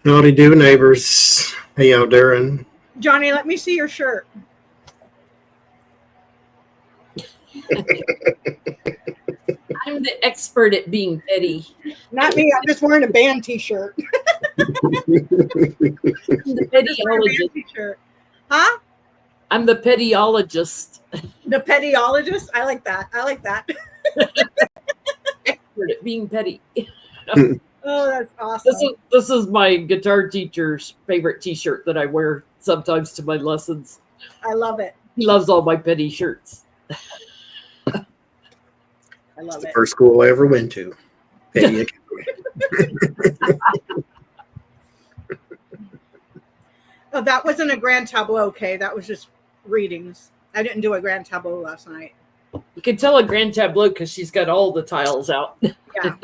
Howdy do, neighbors. Hey, y'all doing? Johnny, let me see your shirt. I'm the expert at being petty. Not me. I'm just wearing a band T-shirt. The pettyologist. T-shirt. Huh? I'm the pettyologist. The pettyologist? I like that. Expert at being petty. Oh, that's awesome. This is my guitar teacher's favorite T-shirt that I wear sometimes to my lessons. I love it. He loves all my petty shirts. I love the it. First school I ever went to. Petty Oh, that wasn't a grand tableau, okay? That was just readings. I didn't do a grand tableau last night. You can tell a grand tableau because she's got all the tiles out. Yeah.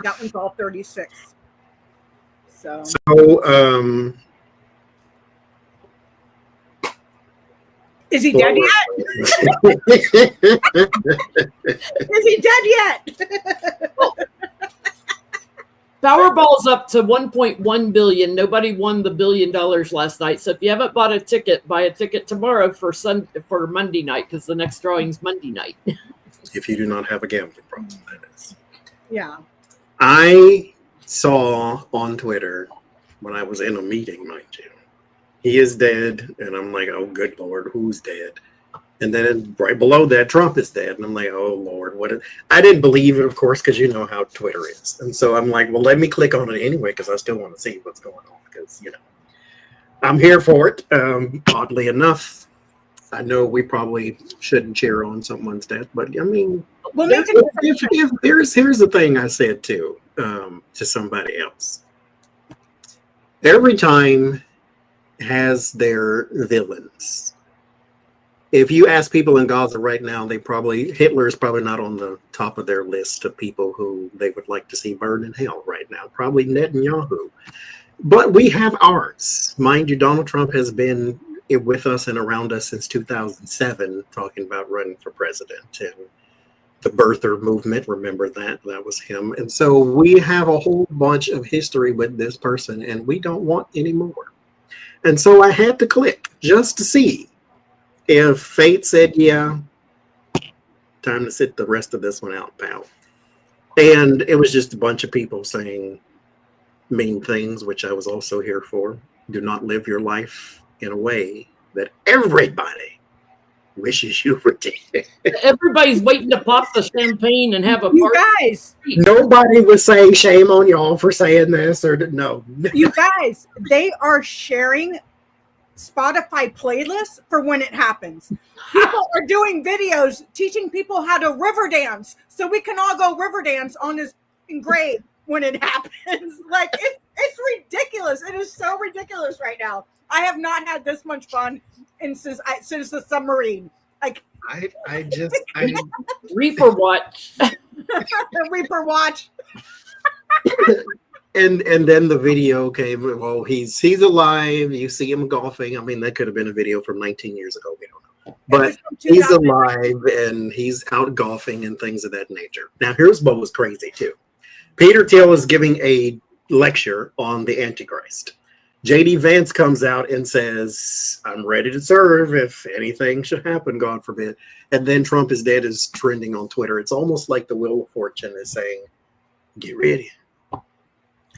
That one's all 36. So is he dead yet? Is he dead yet? Powerball's up to 1.1 billion. Nobody won the $1 billion last night. So if you haven't bought a ticket, buy a ticket tomorrow for Monday night, because the next drawing's Monday night. If you do not have a gambling problem, that is. Yeah. I saw on Twitter when I was in a meeting, mind you, he is dead, and I'm like, oh, good Lord, who's dead? And then right below that, Trump is dead, and I'm like, oh Lord, I didn't believe it, of course, because you know how Twitter is, and so I'm like, well, let me click on it anyway, because I still want to see what's going on, because I'm here for it. Oddly enough, I know we probably shouldn't cheer on someone's death, but I mean, Well, here's the thing I said to somebody else. Every time has their villains. If you ask people in Gaza right now, Hitler is probably not on the top of their list of people who they would like to see burn in hell right now. Probably Netanyahu. But we have ours. Mind you, Donald Trump has been with us and around us since 2007, talking about running for president, and the birther movement. Remember that was him. And so we have a whole bunch of history with this person, and we don't want any more. And so I had to click just to see if fate said, yeah, time to sit the rest of this one out, pal. And it was just a bunch of people saying mean things, which I was also here for. Do not live your life in a way that everybody wishes you were dead. Everybody's waiting to pop the champagne and have a party. You guys. Nobody was saying shame on y'all for saying this or no. You guys, they are sharing Spotify playlists for when it happens. People are doing videos teaching people how to river dance so we can all go river dance on his grave when it happens. Like, it's ridiculous. It is so ridiculous right now. I have not had this much fun since the submarine. Like, I Reaper watch. Reaper watch. And then the video came. Well, he's alive. You see him golfing. I mean, that could have been a video from 19 years ago. We don't know, but he's alive and he's out golfing and things of that nature. Now, here's what was crazy too. Peter Thiel is giving a lecture on the Antichrist. J.D. Vance comes out and says, I'm ready to serve if anything should happen, God forbid. And then Trump is dead is trending on Twitter. It's almost like the Wheel of Fortune is saying, get ready.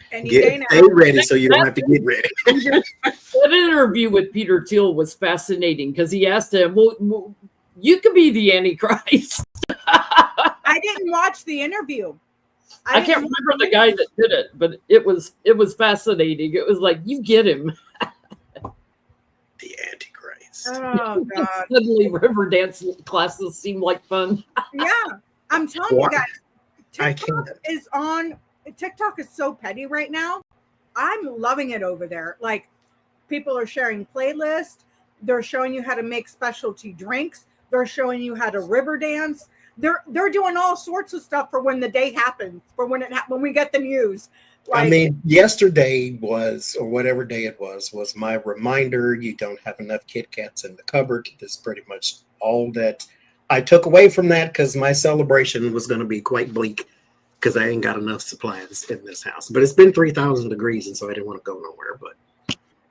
Stay ready so you don't have to get ready. That interview with Peter Thiel was fascinating because he asked him, well, you could be the Antichrist. I didn't watch the interview. I can't remember the guy that did it, but it was fascinating. It was like, you get him. The Antichrist. Oh, God. Suddenly river dance classes seem like fun. Yeah. I'm telling you guys, TikTok is so petty right now. I'm loving it over there. Like, people are sharing playlists. They're showing you how to make specialty drinks. They're showing you how to river dance. They're doing all sorts of stuff for when the day happens, for when we get the news. Like, I mean, yesterday was, or whatever day it was my reminder. You don't have enough Kit Kats in the cupboard. That's pretty much all that I took away from that, because my celebration was going to be quite bleak because I ain't got enough supplies in this house. But it's been 3,000 degrees, and so I didn't want to go nowhere. But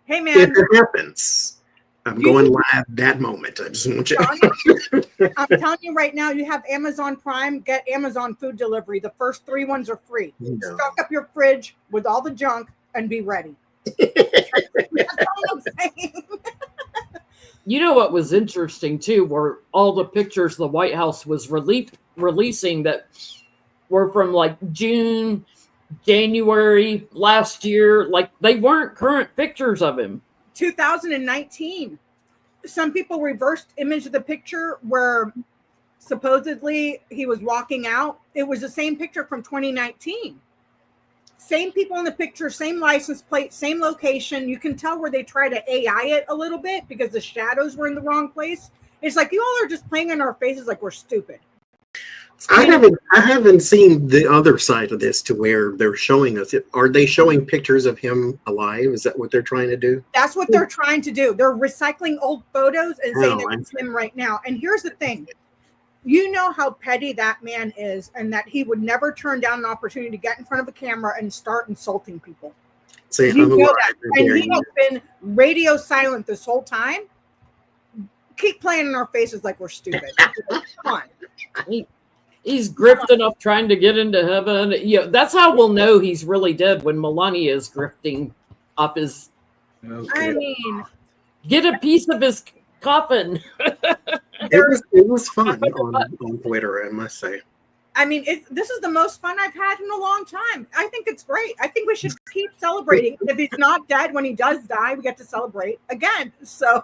Hey if man, it happens, I'm You- going live that moment. I just want you. Johnny, I'm telling you right now, you have Amazon Prime, get Amazon food delivery. The first 3 ones are free. No. Stock up your fridge with all the junk and be ready. That's all I'm saying. You know what was interesting too, were all the pictures the White House was releasing that were from like June, January last year. Like they weren't current pictures of him. 2019. Some people reversed image of the picture where supposedly he was walking out. It was the same picture from 2019. Same people in the picture, same license plate, same location. You can tell where they try to AI it a little bit because the shadows were in the wrong place. It's like you all are just playing in our faces like we're stupid. I haven't seen the other side of this to where they're showing us it. Are they showing pictures of him alive? Is that what they're trying to do? That's what they're trying to do. They're recycling old photos and saying Oh, it's him right now. And here's the thing. You know how petty that man is and that he would never turn down an opportunity to get in front of a camera and start insulting people. Say You I'm know alive. that. And he has been radio silent this whole time. Keep playing in our faces like we're stupid. Come on. He's grifting up trying to get into heaven. You know, that's how we'll know he's really dead, when Melania is grifting up his, Okay. I mean, get a piece of his coffin. It was fun on Twitter, I must say. I mean, this is the most fun I've had in a long time. I think it's great. I think we should keep celebrating. If he's not dead, when he does die, we get to celebrate again. So,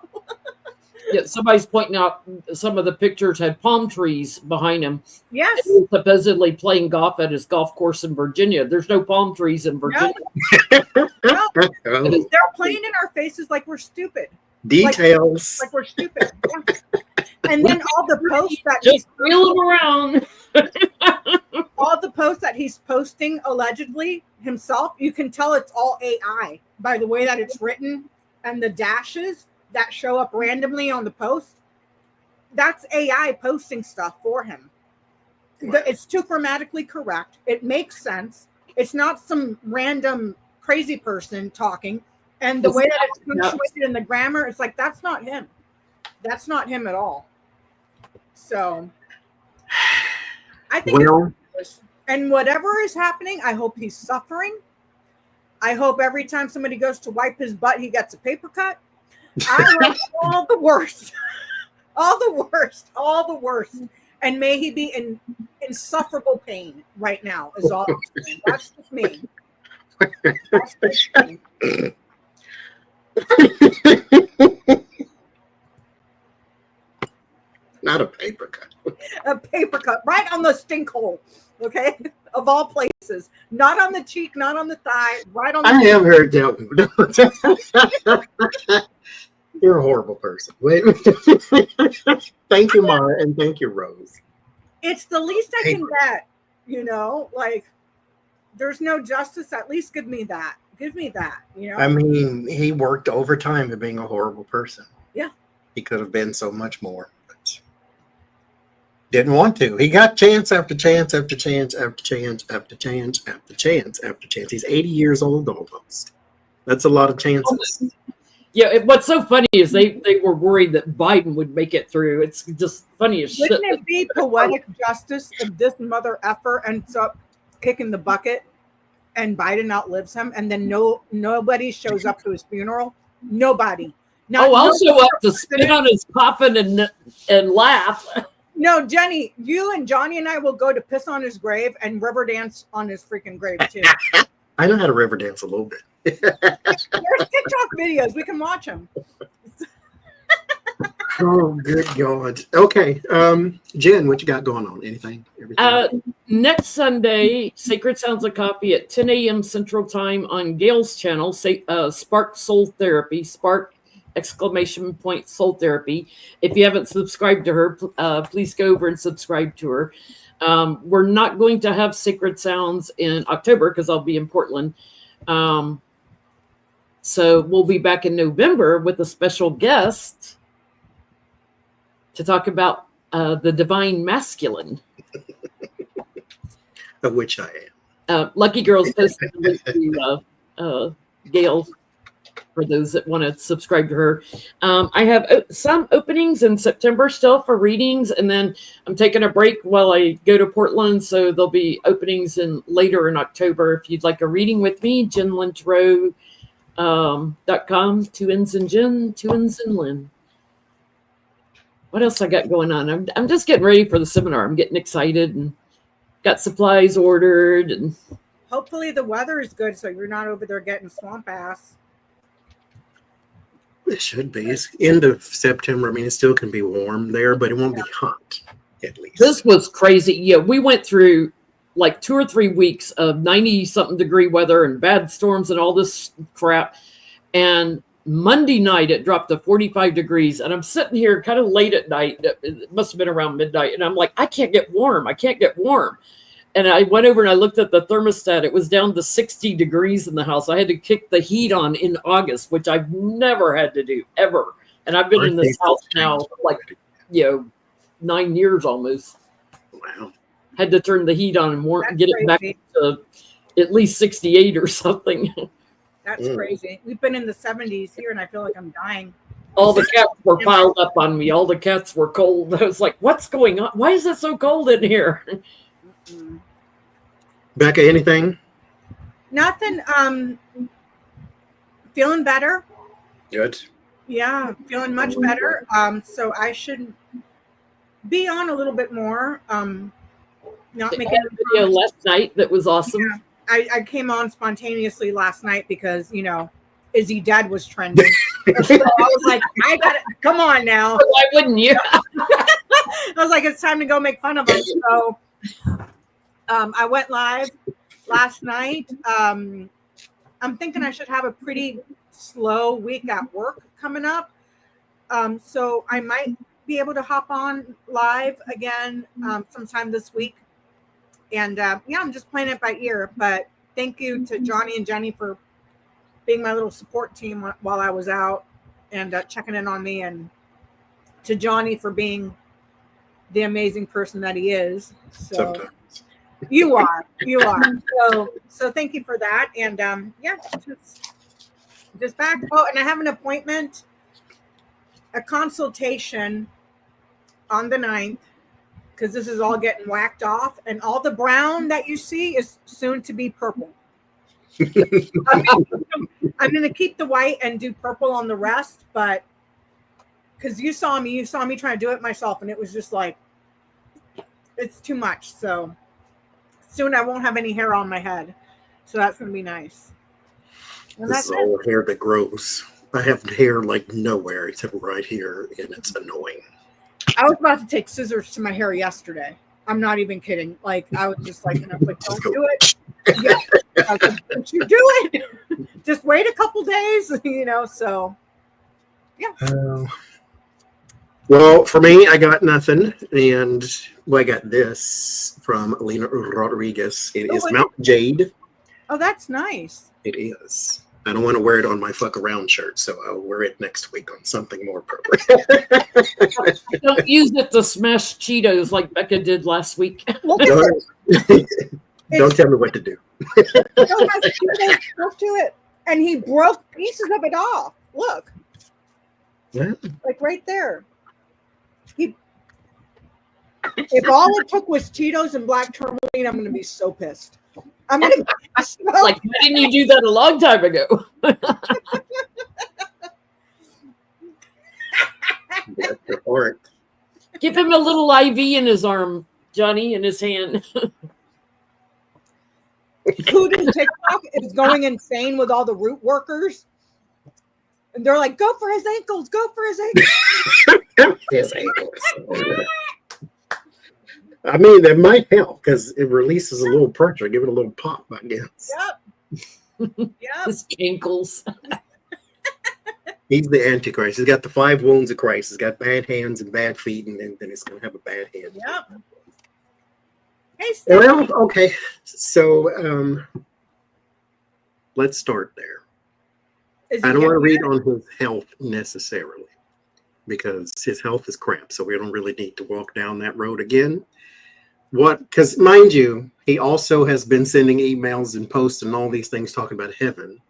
Yeah, somebody's pointing out some of the pictures had palm trees behind him. yes. He was supposedly playing golf at his golf course in Virginia. There's no palm trees in Virginia. No, Oh, they're playing in our faces like we're stupid. details. Like we're stupid. Yeah. And then all the posts that Just wheel him around. he's posting allegedly himself, you can tell it's all AI by the way that it's written and the dashes that show up randomly on the post. That's AI posting stuff for him. It's too grammatically correct. It makes sense. It's not some random crazy person talking. And the way that it's punctuated in the grammar, it's like, that's not him. That's not him at all. So I think and whatever is happening, I hope he's suffering. I hope every time somebody goes to wipe his butt, he gets a paper cut. I hope all the worst. All the worst. All the worst. And may he be in insufferable pain right now, is all I'm saying. That's just me. That's just me. Not a paper cut. A paper cut right on the stink hole, okay? Of all places. Not on the cheek, not on the thigh, right on the I have heard that. You're a horrible person. Wait. Thank you, Mara, and thank you, Rose. It's the least I can get, you know, like there's no justice. At least give me that. Give me that, you know. I mean, he worked overtime at being a horrible person. Yeah. He could have been so much more, but didn't want to. He got chance after chance after chance after chance after chance after chance after chance. He's 80 years old almost. That's a lot of chances. Yeah, what's so funny is they were worried that Biden would make it through. It's just funny as shit. Wouldn't it be poetic justice if this mother effer ends up kicking the bucket and Biden outlives him, and then nobody shows up to his funeral? Nobody. I'll show up to spit on his coffin and laugh. No, Jenny, you and Johnny and I will go to piss on his grave and river dance on his freaking grave too. I know how to river dance a little bit. There's TikTok videos. We can watch them. Oh, good God. Okay. Jen, what you got going on? Anything? Everything? Next Sunday, Sacred Sounds of Coffee at 10 a.m. Central Time on Gail's channel, Spark Soul Therapy, Spark ! Soul Therapy. If you haven't subscribed to her, please go over and subscribe to her. We're not going to have Sacred Sounds in October because I'll be in Portland. So we'll be back in November with a special guest to talk about the divine masculine. of which I am. Lucky Girls posted a link to Gail for those that want to subscribe to her. I have some openings in September still for readings, and then I'm taking a break while I go to Portland, so there'll be openings later in October. If you'd like a reading with me, JenLynTarot.com, 2 N's in Jen, 2 N's in Lynn. What else I got going on? I'm just getting ready for the seminar. I'm getting excited and got supplies ordered. And Hopefully the weather is good, so you're not over there getting swamp ass. It should be. It's end of September. I mean, it still can be warm there, but it won't be hot, at least. this was crazy. Yeah, we went through like 2 or 3 weeks of 90-something degree weather and bad storms and all this crap. And Monday night, it dropped to 45 degrees. And I'm sitting here kind of late at night. It must have been around midnight. And I'm like, I can't get warm. I can't get warm. And I went over and I looked at the thermostat. It was down to 60 degrees in the house. I had to kick the heat on in August, which I've never had to do, ever. And I've been in this house now, like, 9 years almost. Wow. Had to turn the heat on and That's get it back crazy. to at least 68 or something. That's crazy. We've been in the 70s here, and I feel like I'm dying. All the cats were piled up on me. All the cats were cold. I was like, what's going on? Why is it so cold in here? Becca, anything? Nothing. Feeling better. Good. Yeah, feeling much better. So I should be on a little bit more. Not I making had a video last night that was awesome. Yeah. I came on spontaneously last night because, Izzy Dead was trending. So I was like, I got it. Come on now. Why wouldn't you? I was like, it's time to go make fun of him. So I went live last night. I'm thinking I should have a pretty slow week at work coming up. So I might be able to hop on live again sometime this week. And I'm just playing it by ear. But thank you to Johnny and Jenny for being my little support team while I was out and checking in on me, and to Johnny for being the amazing person that he is. So Sometimes. you are. So thank you for that. And just back. Oh, and I have an appointment, a consultation on the 9th, because this is all getting whacked off, and all the brown that you see is soon to be purple. I'm going to keep the white and do purple on the rest, but because you saw me trying to do it myself, and it was just like, it's too much. So soon I won't have any hair on my head, so that's going to be nice. And This is all hair that grows. I have hair like nowhere except right here, and it's annoying. I was about to take scissors to my hair yesterday. I'm not even kidding. Like, I was just like, don't do it. Yeah. I was like, don't you do it. Just wait a couple days, so yeah. Well, for me, I got nothing. And I got this from Alina Rodriguez. It is Mount Jade. Oh, that's nice. It is. I don't want to wear it on my fuck around shirt, so I'll wear it next week on something more appropriate. Don't use it to smash Cheetos like Becca did last week. Don't tell me what to do. Stuck to it, and he broke pieces of it off. Look, Yeah. like right there. If all it took was Cheetos and black tourmaline, I'm going to be so pissed. I'm going to smell Like, why didn't you do that a long time ago? That's the part. Give him a little IV in his arm, Johnny, in his hand. Putin TikTok is going insane with all the root workers. And they're like, go for his ankles, go for his ankles. His ankles. I mean, that might help because it releases a little pressure, give it a little pop, I guess. Yep. His ankles. He's the Antichrist. He's got the 5 wounds of Christ. He's got bad hands and bad feet, and then it's going to have a bad head. Yep. Hey, Steph. Well, okay. So let's start there. Is he I don't want to read getting on his health necessarily because his health is crap. So we don't really need to walk down that road again. what, because mind you, he also has been sending emails and posts and all these things talking about heaven,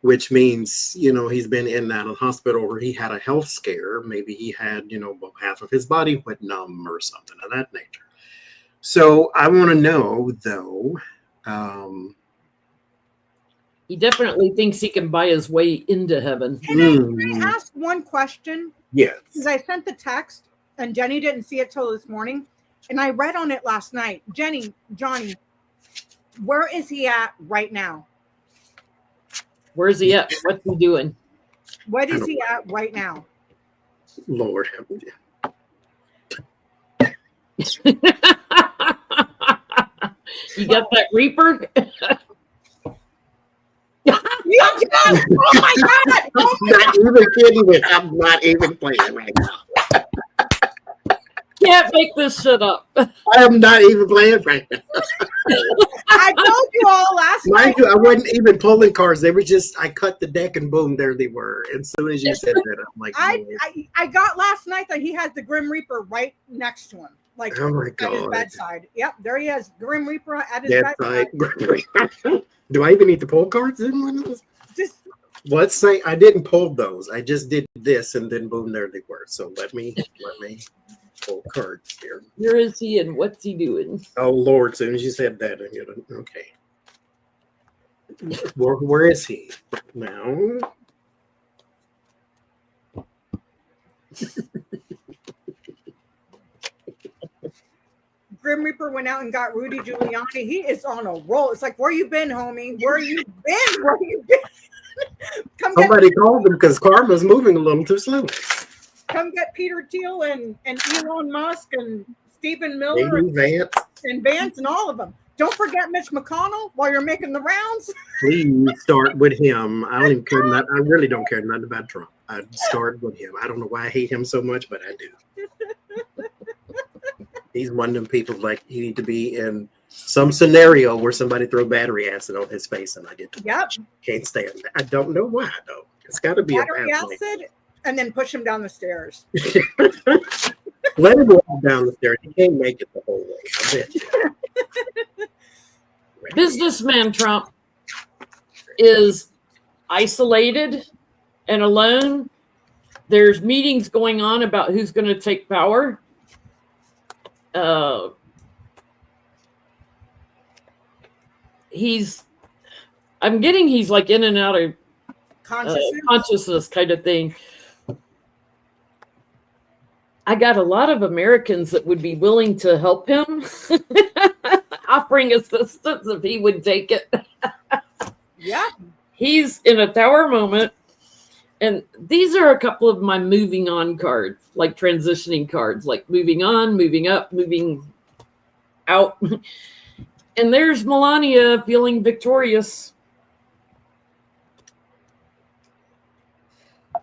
which means, he's been in and out of the hospital or he had a health scare. Maybe he had, half of his body went numb or something of that nature. So I want to know, though. He definitely thinks he can buy his way into heaven. Can I ask one question? Yes. Because I sent the text and Jenny didn't see it till this morning. And I read on it last night. Johnny, where is he at right now? Where's he at? What's he doing? What is he at right now? Lord have mercy. You got that Reaper? Oh my God! Oh my Not even kidding with. I'm not even playing right now. Can't make this shit up. I am not even playing right now. I told you all last night. Mind you, I wasn't even pulling cards. They were just, I cut the deck and boom, there they were. As soon as you said that, I'm like, I got last night that he has the Grim Reaper right next to him. Like oh my at his God. bedside. Yep, there he is. Grim Reaper at his bedside. Do I even need to pull cards in one of those? Just Let's say I didn't pull those. I just did this and then boom, there they were. So let me pull cards here. Where is he and what's he doing? Oh Lord, as soon as you said that, I'm gonna, okay. Where is he now? Grim Reaper went out and got Rudy Giuliani. He is on a roll. It's like, where you been, homie? Where you been? Where you been? Somebody called him because karma's moving a little too slow. Come get Peter Thiel and Elon Musk and Stephen Miller and Vance and all of them. Don't forget Mitch McConnell while you're making the rounds. Please start with him. I don't even care. I really don't care nothing about Trump. I'd start with him. I don't know why I hate him so much, but I do. He's one of them people like he need to be in some scenario where somebody throw battery acid on his face and I get to watch. Can't stand that. I don't know why though. It's got to be battery a bad acid and then push him down the stairs. Let him walk down the stairs. He can't make it the whole way. I bet you. Businessman Trump is isolated and alone. There's meetings going on about who's going to take power. He's like in and out of consciousness kind of thing. I got a lot of Americans that would be willing to help him, offering assistance if he would take it. Yeah. He's in a tower moment. And these are a couple of my moving on cards, like transitioning cards, like moving on, moving up, moving out. And there's Melania feeling victorious.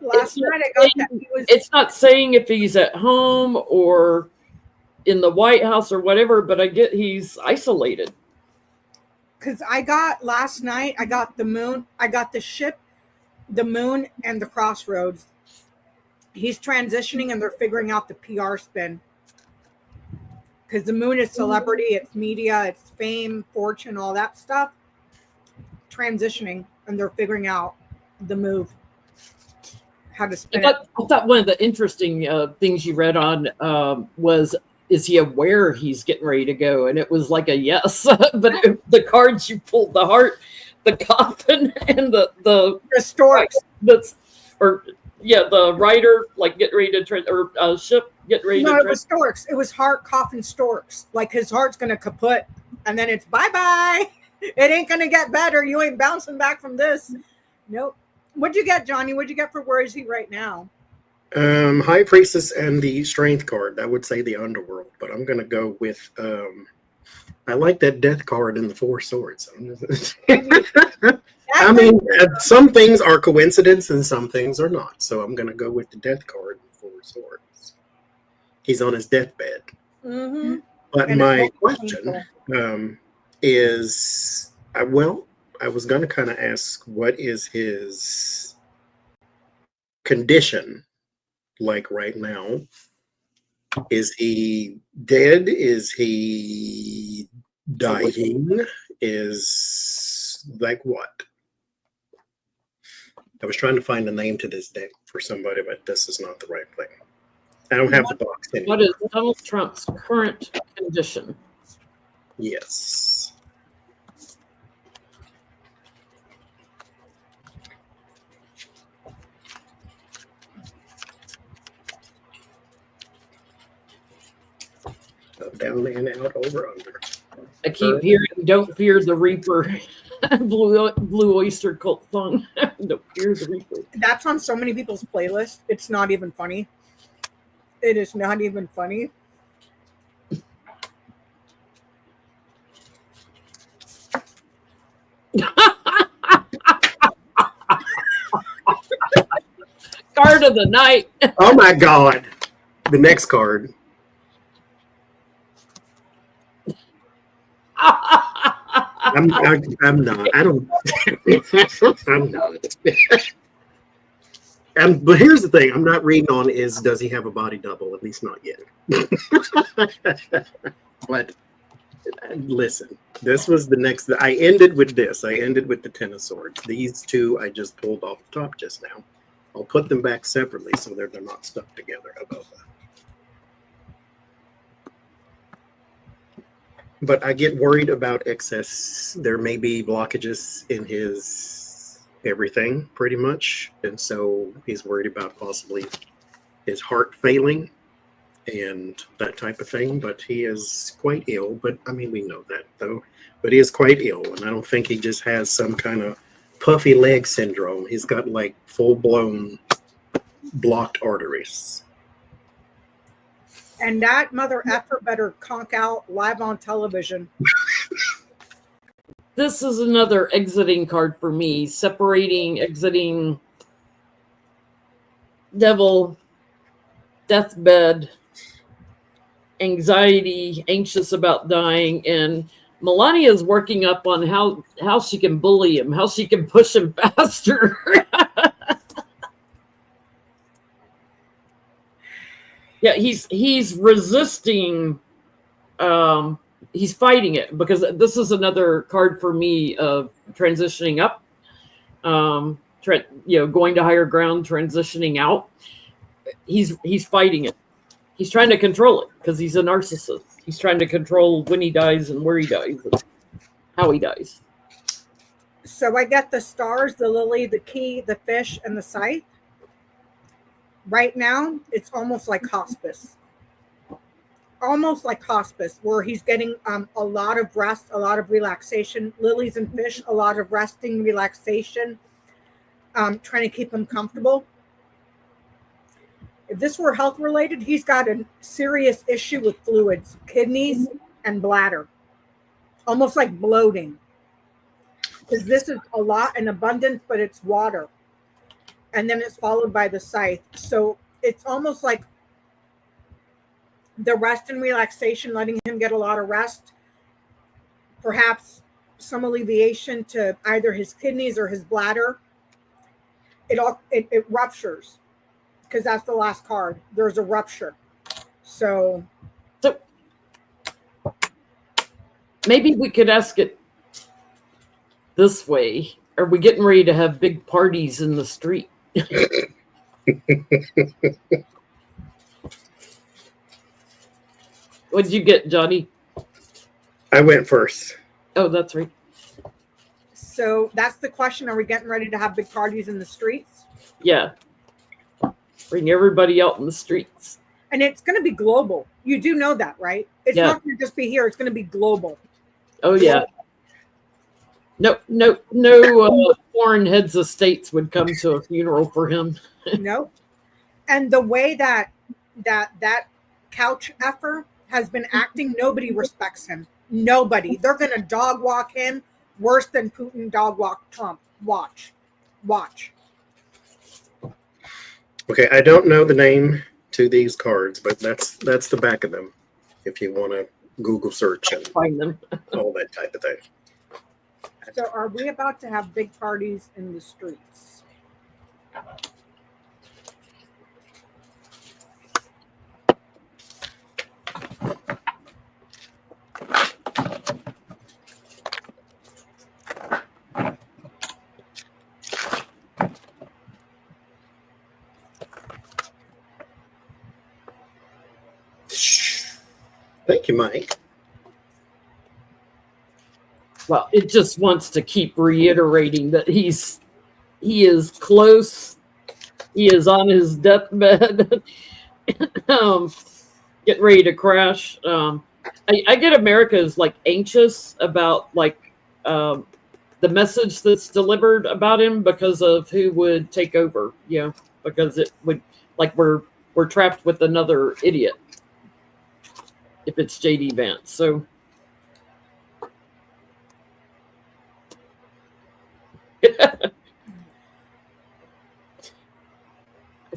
Last night I got that he was. It's not saying if he's at home or in the White House or whatever, but I get he's isolated. Because I got last night, I got the moon, I got the ship, the moon, and the crossroads. He's transitioning and they're figuring out the PR spin. Because the moon is celebrity, it's media, it's fame, fortune, all that stuff. Transitioning and they're figuring out the move. How to spin it. I thought one of the interesting things you read on was, is he aware he's getting ready to go? And it was like a yes. But the cards you pulled, the heart, the coffin, and the storks. The writer, like getting ready to or ship getting ready to. No, it was storks. It was heart, coffin, storks. Like his heart's gonna kaput, and then it's bye. It ain't gonna get better. You ain't bouncing back from this. Nope. What'd you get, Johnny? What'd you get for where is he right now? High Priestess and the Strength card. I would say the Underworld, but I'm gonna go with I like that Death card in the Four Swords. I mean, some things are coincidence and some things are not. So I'm gonna go with the Death card in the Four Swords. He's on his deathbed. Mm-hmm. But and my question is, I was going to kind of ask, what is his condition like right now? Is he dead? Is he dying? Is like what? I was trying to find a name to this deck for somebody, but this is not the right thing. I don't have the box anymore. What is Donald Trump's current condition? Yes. Up, down, in, out, over, under. I keep hearing "Don't Fear the Reaper," Blue Oyster Cult song. Don't fear the Reaper. That's on so many people's playlists. It's not even funny. It is not even funny. Card of the night. Oh my God! The next card. I'm not. I don't. I'm not. But here's the thing: I'm not reading on is does he have a body double? At least not yet. But listen, this was the next. I ended with this. I ended with the Ten of Swords. These two I just pulled off the top just now. I'll put them back separately so they're not stuck together. How about that? But I get worried about excess. There may be blockages in his everything, pretty much. And so he's worried about possibly his heart failing and that type of thing. But he is quite ill. But I mean, we know that, though. But he is quite ill. And I don't think he just has some kind of puffy leg syndrome. He's got like full-blown blocked arteries. And that mother effer better conk out live on television. This is another exiting card for me. Separating, exiting, devil, deathbed, anxiety, anxious about dying, and Melania is working up on how she can bully him, how she can push him faster. Yeah, he's resisting. He's fighting it because this is another card for me of transitioning up. Going to higher ground, transitioning out. He's fighting it. He's trying to control it because he's a narcissist. He's trying to control when he dies and where he dies and how he dies. So I got the stars, the lily, the key, the fish, and the scythe. Right now, it's almost like hospice. Almost like hospice, where he's getting a lot of rest, a lot of relaxation. Lilies and fish, a lot of resting, relaxation, trying to keep him comfortable. If this were health related, he's got a serious issue with fluids, kidneys, and bladder. Almost like bloating. Because this is a lot in abundance, but it's water. And then it's followed by the scythe. So it's almost like the rest and relaxation, letting him get a lot of rest. Perhaps some alleviation to either his kidneys or his bladder. It ruptures. Because that's the last card. There's a rupture. So maybe we could ask it this way. Are we getting ready to have big parties in the street? What'd you get, Johnny? I went first. Oh, that's right. So that's the question. Are we getting ready to have big parties in the streets? Yeah. Bring everybody out in the streets. And it's going to be global. You do know that, right? It's not going to just be here. It's going to be global. Oh, yeah. No foreign heads of states would come to a funeral for him. No. And the way that couch effer has been acting, nobody respects him. Nobody. They're going to dog walk him worse than Putin dog walk Trump. Watch. Okay, I don't know the name to these cards, but that's the back of them. If you want to Google search and Find them. all that type of thing. So are we about to have big parties in the streets? Thank you, Mike. Well, it just wants to keep reiterating that he is close. He is on his deathbed, getting ready to crash. I get America is like anxious about like the message that's delivered about him because of who would take over. Because it would like we're trapped with another idiot if it's JD Vance. So.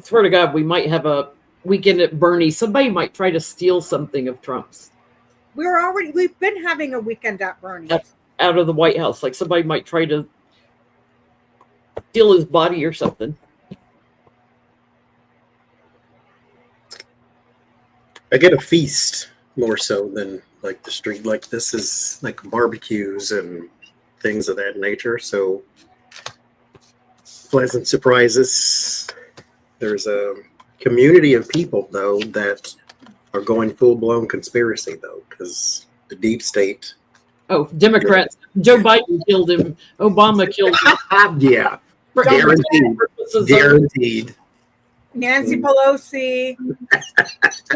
I swear to God, we might have a weekend at Bernie. Somebody might try to steal something of Trump's. We've been having a weekend at Bernie. Out of the White House. Like somebody might try to steal his body or something. I get a feast more so than like the street. Like this is like barbecues and things of that nature. So pleasant surprises. There's a community of people though that are going full-blown conspiracy though, because the deep state. Oh, Democrats. Joe Biden killed him. Obama killed him. Yeah, For guaranteed. Guaranteed. Nancy Pelosi.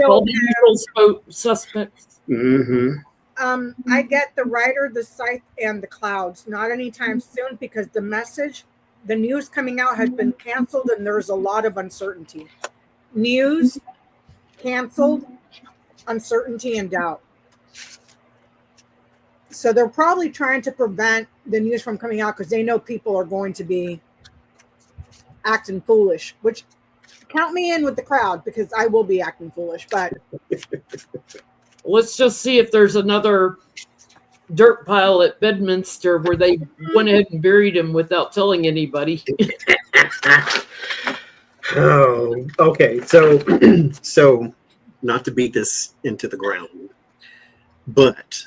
All the usual suspects. Mm-hmm. I get the Rider, the Scythe, and the Clouds. Not anytime soon because the news coming out has been canceled and there's a lot of uncertainty. News canceled, uncertainty and doubt. So they're probably trying to prevent the news from coming out because they know people are going to be acting foolish, which count me in with the crowd because I will be acting foolish. But let's just see if there's another dirt pile at Bedminster where they went ahead and buried him without telling anybody. Oh, okay. So not to beat this into the ground, but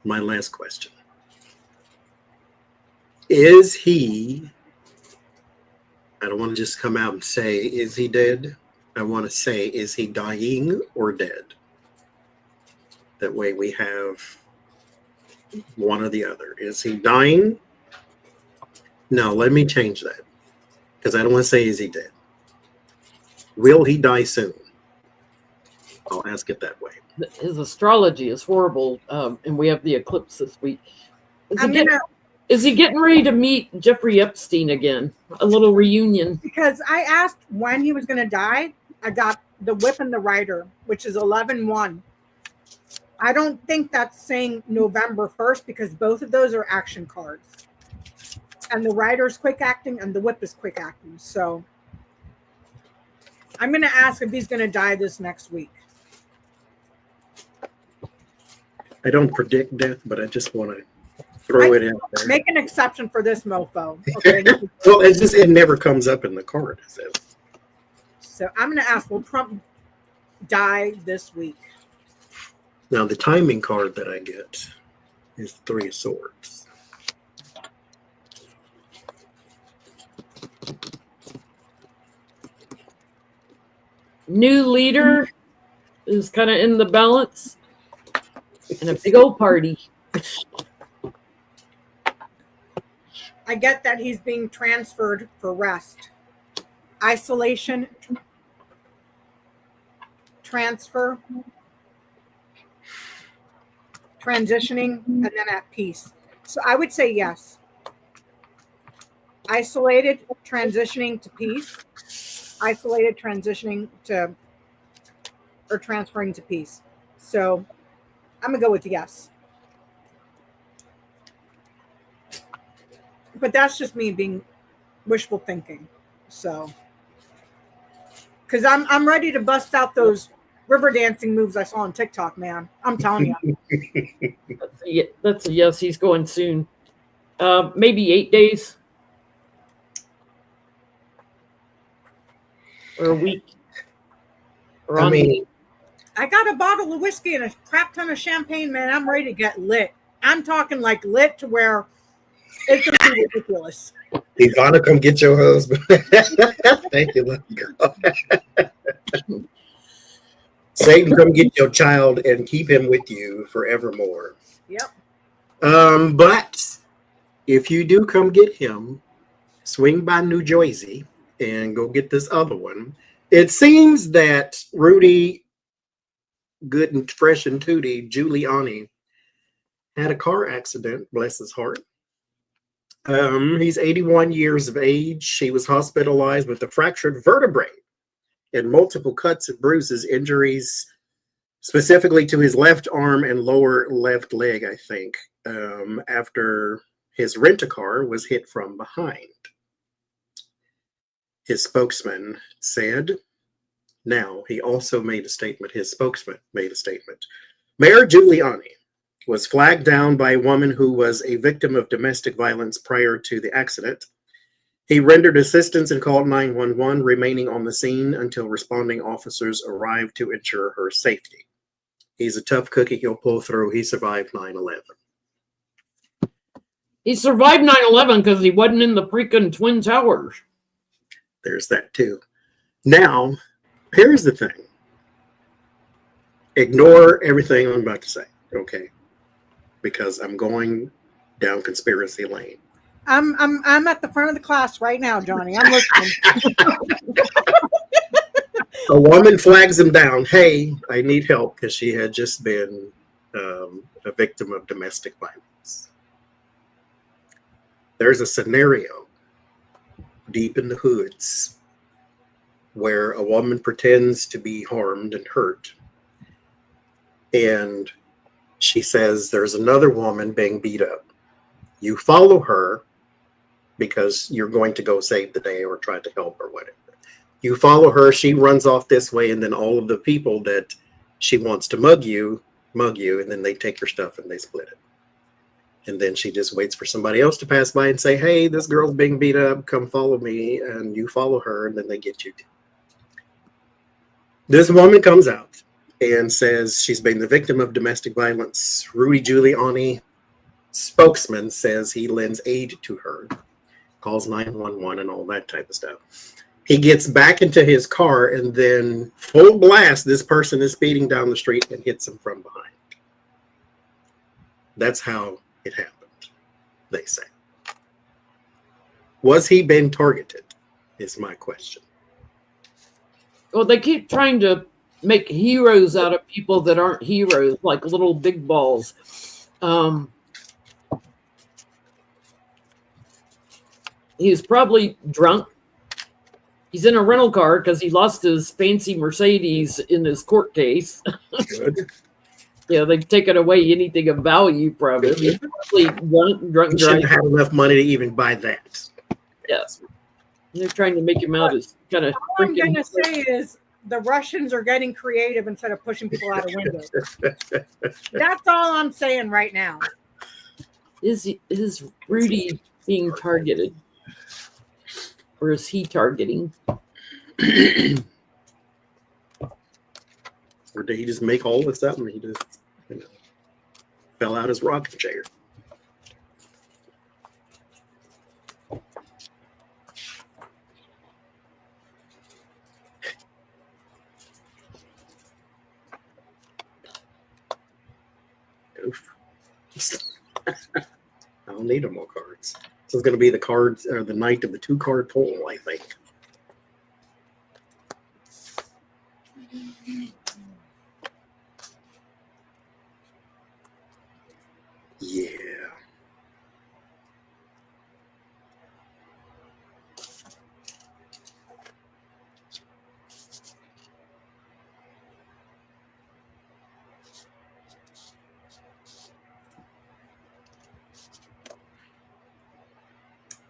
my last question. Is he, I don't want to just come out and say, is he dead? I want to say, is he dying or dead? That way we have one or the other. Is he dying? No, let me change that. Because I don't want to say, is he dead? Will he die soon? I'll ask it that way. His astrology is horrible, and we have the eclipse this week. Is he getting ready to meet Jeffrey Epstein again? A little reunion? Because I asked when he was going to die, I got the Whip and the Rider, which is 11/1. I don't think that's saying November 1st because both of those are action cards. And the Rider's quick acting and the Whip is quick acting. So I'm going to ask if he's going to die this next week. I don't predict death, but I just want to throw it out there. Make an exception for this mofo. Okay. Well, it's just, it never comes up in the card. So I'm going to ask, will Trump die this week? Now, the timing card that I get is 3 of Swords. New leader is kind of in the balance. And a big old party. I get that he's being transferred for rest. Isolation, transfer, transitioning, and then at peace. So I would say yes. Isolated, transitioning to peace. Isolated, transitioning to, or transferring to peace. So I'm going to go with yes. But that's just me being wishful thinking. So, because I'm ready to bust out those river dancing moves I saw on TikTok, man. I'm telling you. That's a yes. He's going soon. Maybe 8 days. Or a week. Or I mean, I got a bottle of whiskey and a crap ton of champagne, man. I'm ready to get lit. I'm talking like lit to where it's going to be ridiculous. Ivana, come get your husband. Thank you, little girl. Satan, come get your child and keep him with you forevermore. Yep. But if you do come get him, swing by New Jersey and go get this other one. It seems that Rudy, good and fresh and tooty, Giuliani, had a car accident, bless his heart. He's 81 years of age. He was hospitalized with a fractured vertebrae and multiple cuts and bruises, injuries specifically to his left arm and lower left leg, I think, after his rent-a-car was hit from behind. His spokesman said, now he also made a statement, his spokesman made a statement. Mayor Giuliani was flagged down by a woman who was a victim of domestic violence prior to the accident. He rendered assistance and called 911, remaining on the scene until responding officers arrived to ensure her safety. He's a tough cookie. He'll pull through. He survived 9/11. He survived 9/11 because he wasn't in the freaking Twin Towers. There's that too. Now, here's the thing. Ignore everything I'm about to say, okay? Because I'm going down conspiracy lane. I'm at the front of the class right now, Johnny. I'm listening. A woman flags him down. Hey, I need help because she had just been a victim of domestic violence. There's a scenario deep in the hoods where a woman pretends to be harmed and hurt. And she says there's another woman being beat up. You follow her because you're going to go save the day or try to help or whatever. You follow her, she runs off this way, and then all of the people that she wants to mug you, and then they take your stuff and they split it. And then she just waits for somebody else to pass by and say, hey, this girl's being beat up, come follow me, and you follow her, and then they get you. This woman comes out and says she's been the victim of domestic violence. Rudy Giuliani, spokesman, says he lends aid to her, calls 911 and all that type of stuff. He gets back into his car, and then full blast, this person is speeding down the street and hits him from behind. That's how it happened, they say. Was he being targeted, is my question. Well, they keep trying to make heroes out of people that aren't heroes, like little big balls. He's probably drunk. He's in a rental car because he lost his fancy Mercedes in his court case. Good. Yeah, they've taken away anything of value from him. He's probably drunk He shouldn't driving. have enough money to even buy that. Yes. They're trying to make him out as kind of All I'm going to say is the Russians are getting creative instead of pushing people out of windows. That's all I'm saying right now. Is Rudy being targeted? Or is he targeting? Or did he just make all this up and he just fell out his rocking chair? Oof. I don't need no more cards. This is going to be the cards or the night of the 2-card pull, I think. Yeah.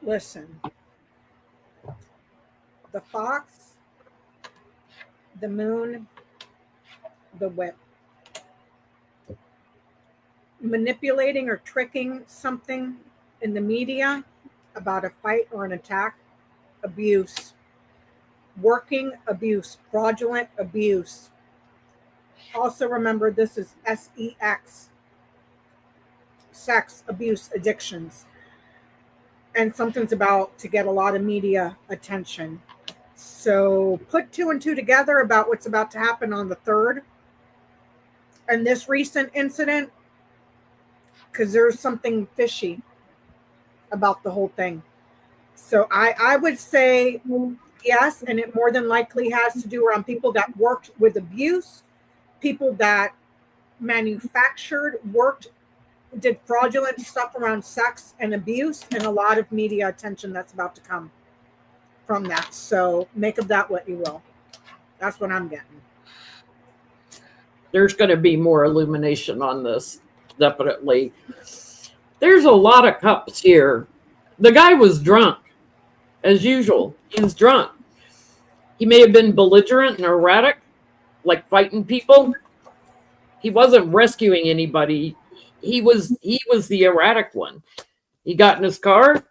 Listen, the fox, the moon, the whip. Manipulating or tricking something in the media about a fight or an attack, abuse. Working abuse, fraudulent abuse. Also remember this is SEX, sex, abuse, addictions. And something's about to get a lot of media attention. So put 2 and 2 together about what's about to happen on the 3rd And this recent incident, because there's something fishy about the whole thing. So I would say yes, and it more than likely has to do around people that worked with abuse, people that manufactured, worked, did fraudulent stuff around sex and abuse, and a lot of media attention that's about to come from that. So make of that what you will. That's what I'm getting. There's going to be more illumination on this, definitely. There's a lot of cups here. The guy was drunk, as usual. He was drunk. He may have been belligerent and erratic, like fighting people. He wasn't rescuing anybody. He was the erratic one. He got in his car.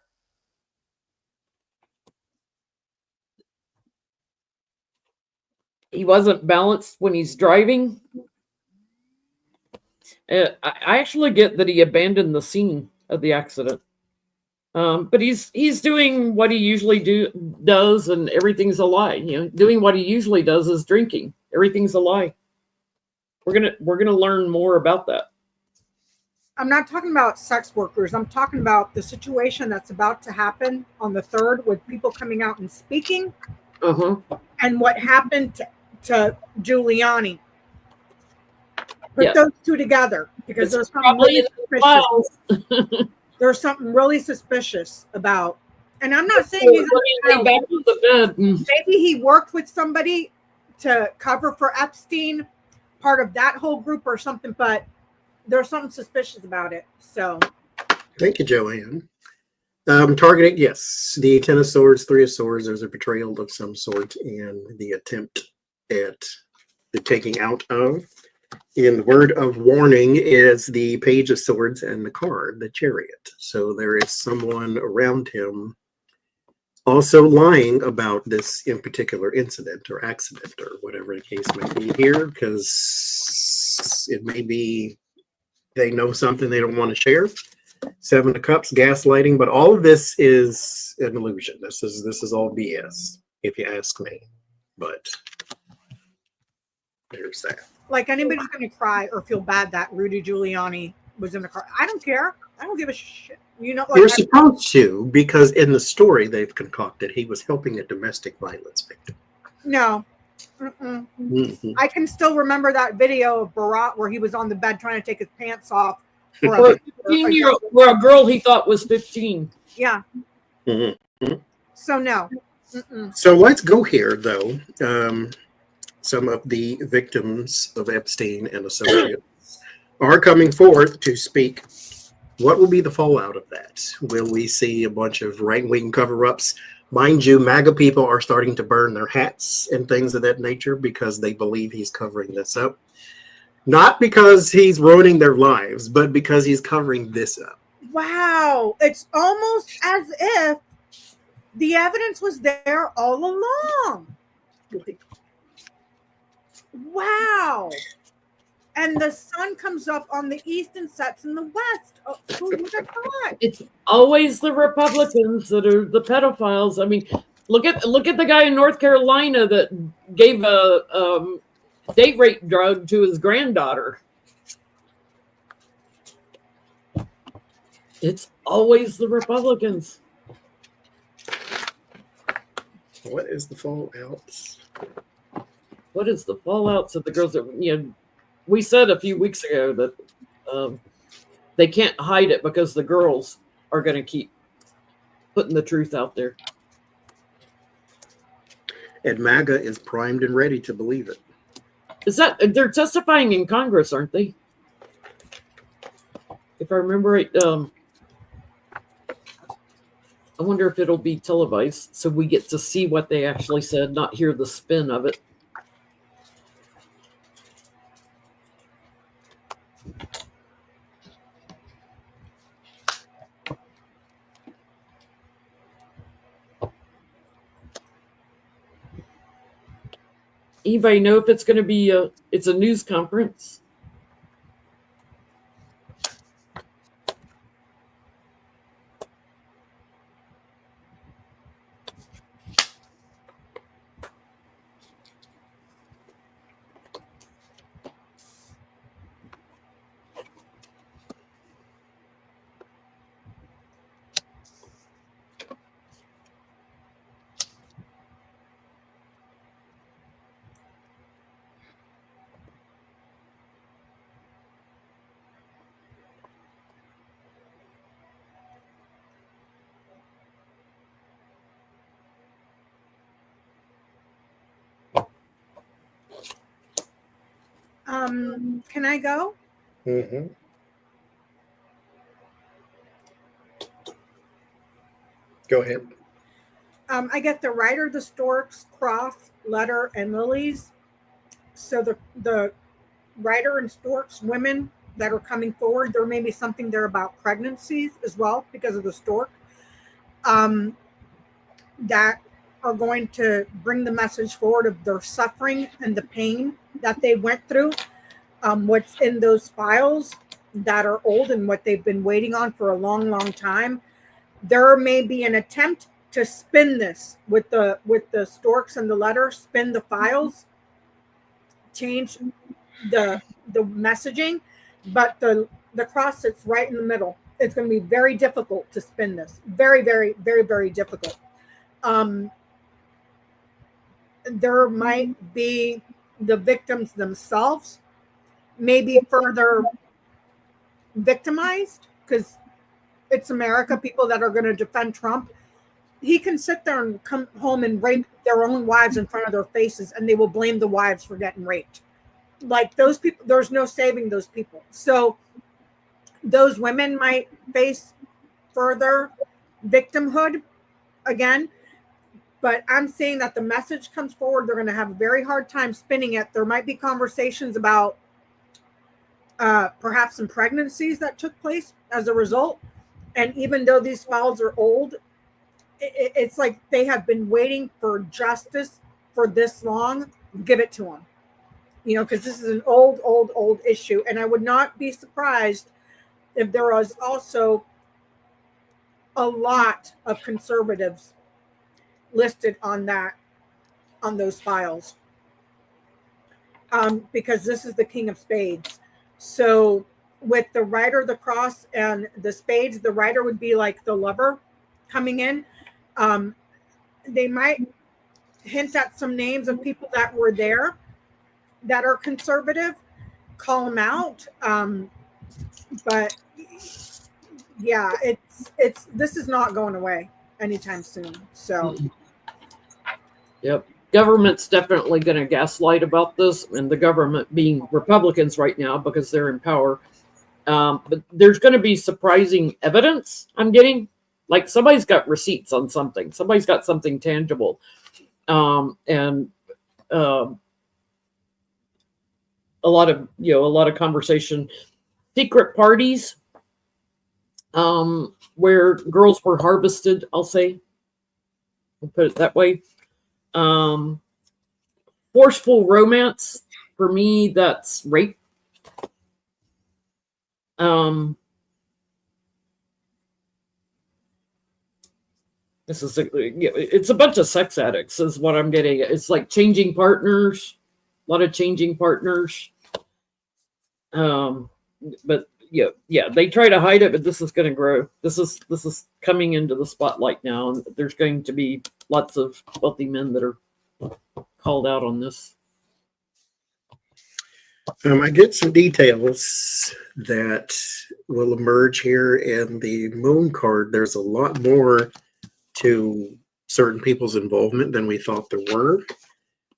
He wasn't balanced when he's driving. I actually get that he abandoned the scene of the accident. But he's doing what he usually does, and everything's a lie. Doing what he usually does is drinking. Everything's a lie. We're gonna learn more about that. I'm not talking about sex workers. I'm talking about the situation that's about to happen on the 3rd with people coming out and speaking, and what happened to Giuliani. Put those two together, because there's something really suspicious. There's something really suspicious about, and I'm not saying he's back to the bed. Maybe he worked with somebody to cover for Epstein, part of that whole group or something, but there's something suspicious about it. So thank you, Joanne. Targeting, yes, the 10 of Swords, 3 of Swords. There's a betrayal of some sort and the attempt at the taking out of. And the word of warning is the Page of Swords and the card, the Chariot. So there is someone around him also lying about this in particular incident or accident or whatever the case may be here, because it may be they know something they don't want to share. 7 of Cups, gaslighting, but all of this is an illusion. This is all BS, if you ask me. But there's that. like anybody's going to cry or feel bad that Rudy Giuliani was in the car. I don't care. I don't give a shit. Like you're supposed to, because in the story they've concocted, he was helping a domestic violence victim. No. I can still remember that video of Bharat where he was on the bed trying to take his pants off. For a girl he thought was 15. Yeah. So no. So let's go here, though. Some of the victims of Epstein and associates are coming forth to speak. What will be the fallout of that? Will we see a bunch of right-wing cover-ups? Mind you, MAGA people are starting to burn their hats and things of that nature because they believe he's covering this up. Not because he's ruining their lives, but because he's covering this up. Wow. It's almost as if the evidence was there all along. Wow. And the sun comes up on the east and sets in the west. Oh, who would have thought? It's always the Republicans that are the pedophiles. I mean, look at the guy in North Carolina that gave a date rape drug to his granddaughter. It's always the Republicans. What is the fallout? What is the fallout of the girls that we said a few weeks ago that they can't hide it because the girls are going to keep putting the truth out there. And MAGA is primed and ready to believe it. Is that they're testifying in Congress, aren't they? If I remember right, I wonder if it'll be televised so we get to see what they actually said, not hear the spin of it. Anybody know if it's going to be it's a news conference? Can I go? Mm-hmm. Go ahead. I get the rider, the storks, cross, letter, and lilies. So the rider and storks, women that are coming forward, there may be something there about pregnancies as well because of the stork. That are going to bring the message forward of their suffering and the pain that they went through. What's in those files that are old and what they've been waiting on for a long, long time. There may be an attempt to spin this with the storks and the letter, spin the files, change the messaging, but the cross sits right in the middle. It's going to be very difficult to spin this. Very, very, very, very difficult. There might be the victims themselves maybe further victimized because it's America, people that are going to defend Trump. He can sit there and come home and rape their own wives in front of their faces, and they will blame the wives for getting raped. Like those people, there's no saving those people. So those women might face further victimhood again. But I'm saying that the message comes forward. They're going to have a very hard time spinning it. There might be conversations about perhaps some pregnancies that took place as a result. And even though these files are old, it's like they have been waiting for justice for this long. Give it to them, because this is an old issue. And I would not be surprised if there was also a lot of conservatives listed on those files, because this is the King of Spades. So with the rider, the cross, and the spades, the rider would be like the lover coming in. They might hint at some names of people that were there that are conservative, call them out. But yeah, this is not going away anytime soon. So yep, government's definitely going to gaslight about this, and the government being Republicans right now because they're in power. But there's going to be surprising evidence I'm getting. Like somebody's got receipts on something. Somebody's got something tangible. And a lot of conversation, secret parties, where girls were harvested, I'll say, I'll put it that way. Forceful romance, for me, that's rape. It's a bunch of sex addicts is what I'm getting. It's like changing partners, a lot of changing partners. But yeah, they try to hide it, but this is going to grow. This is coming into the spotlight now, and there's going to be lots of wealthy men that are called out on this. I get some details that will emerge here in the moon card. There's a lot more to certain people's involvement than we thought there were.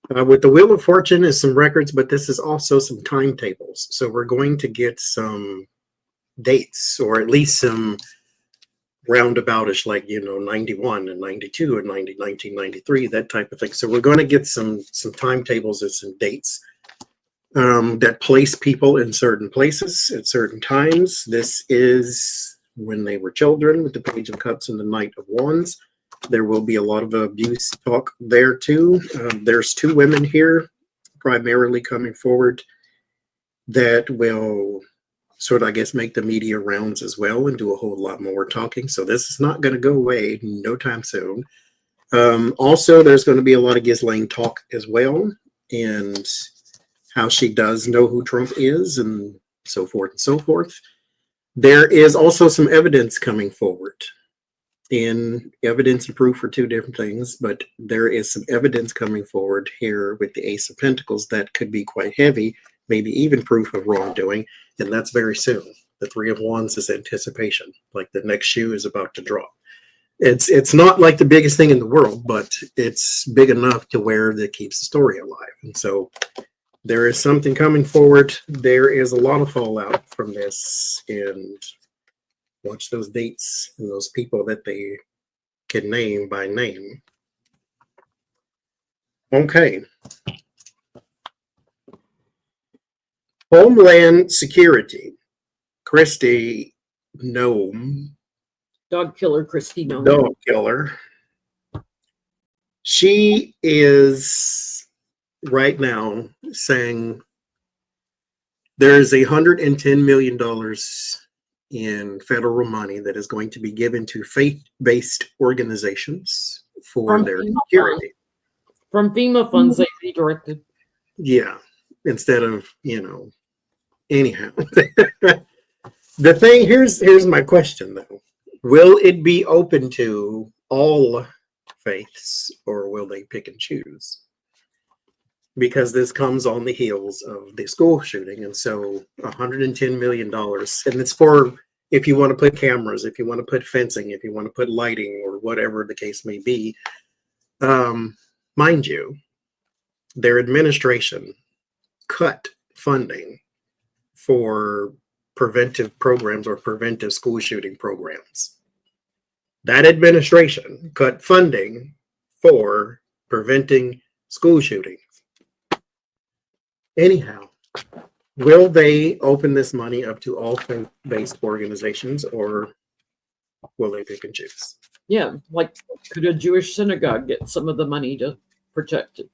With the Wheel of Fortune is some records, but this is also some timetables. So we're going to get some dates, or at least some roundaboutish, like 91 and 92 and 1993, that type of thing. So we're going to get some timetables and some dates that place people in certain places at certain times. This is when they were children with the Page of Cups and the Knight of Wands. There will be a lot of abuse talk there too. There's two women here primarily coming forward that will sort of, I guess, make the media rounds as well and do a whole lot more talking. So this is not going to go away no time soon. Also, there's going to be a lot of Ghislaine talk as well, and how she does know who Trump is, and so forth and so forth. There is also some evidence coming forward. And evidence and proof are two different things, but there is some evidence coming forward here with the Ace of Pentacles that could be quite heavy, maybe even proof of wrongdoing, and that's very soon. The Three of Wands is anticipation, like the next shoe is about to drop. It's not like the biggest thing in the world, but it's big enough to where that keeps the story alive. And so there is something coming forward. There is a lot of fallout from this, and watch those dates and those people that they can name by name. Okay. Homeland Security. Kristi Noem, Dog killer Kristi Noem. dog killer. She is right now saying there's $110 million in federal money that is going to be given to faith-based organizations for From their FEMA security. From FEMA funds they redirected. Yeah, instead of, anyhow. The thing, here's my question though. Will it be open to all faiths, or will they pick and choose? Because this comes on the heels of the school shooting, and so $110 million, and it's for, if you want to put cameras, if you want to put fencing, if you want to put lighting, or whatever the case may be. Mind you, their administration cut funding for preventive programs or preventive school shooting programs. That administration cut funding for preventing school shootings. Anyhow, will they open this money up to all faith-based organizations, or will they pick and choose? Yeah, like could a Jewish synagogue get some of the money to protect it?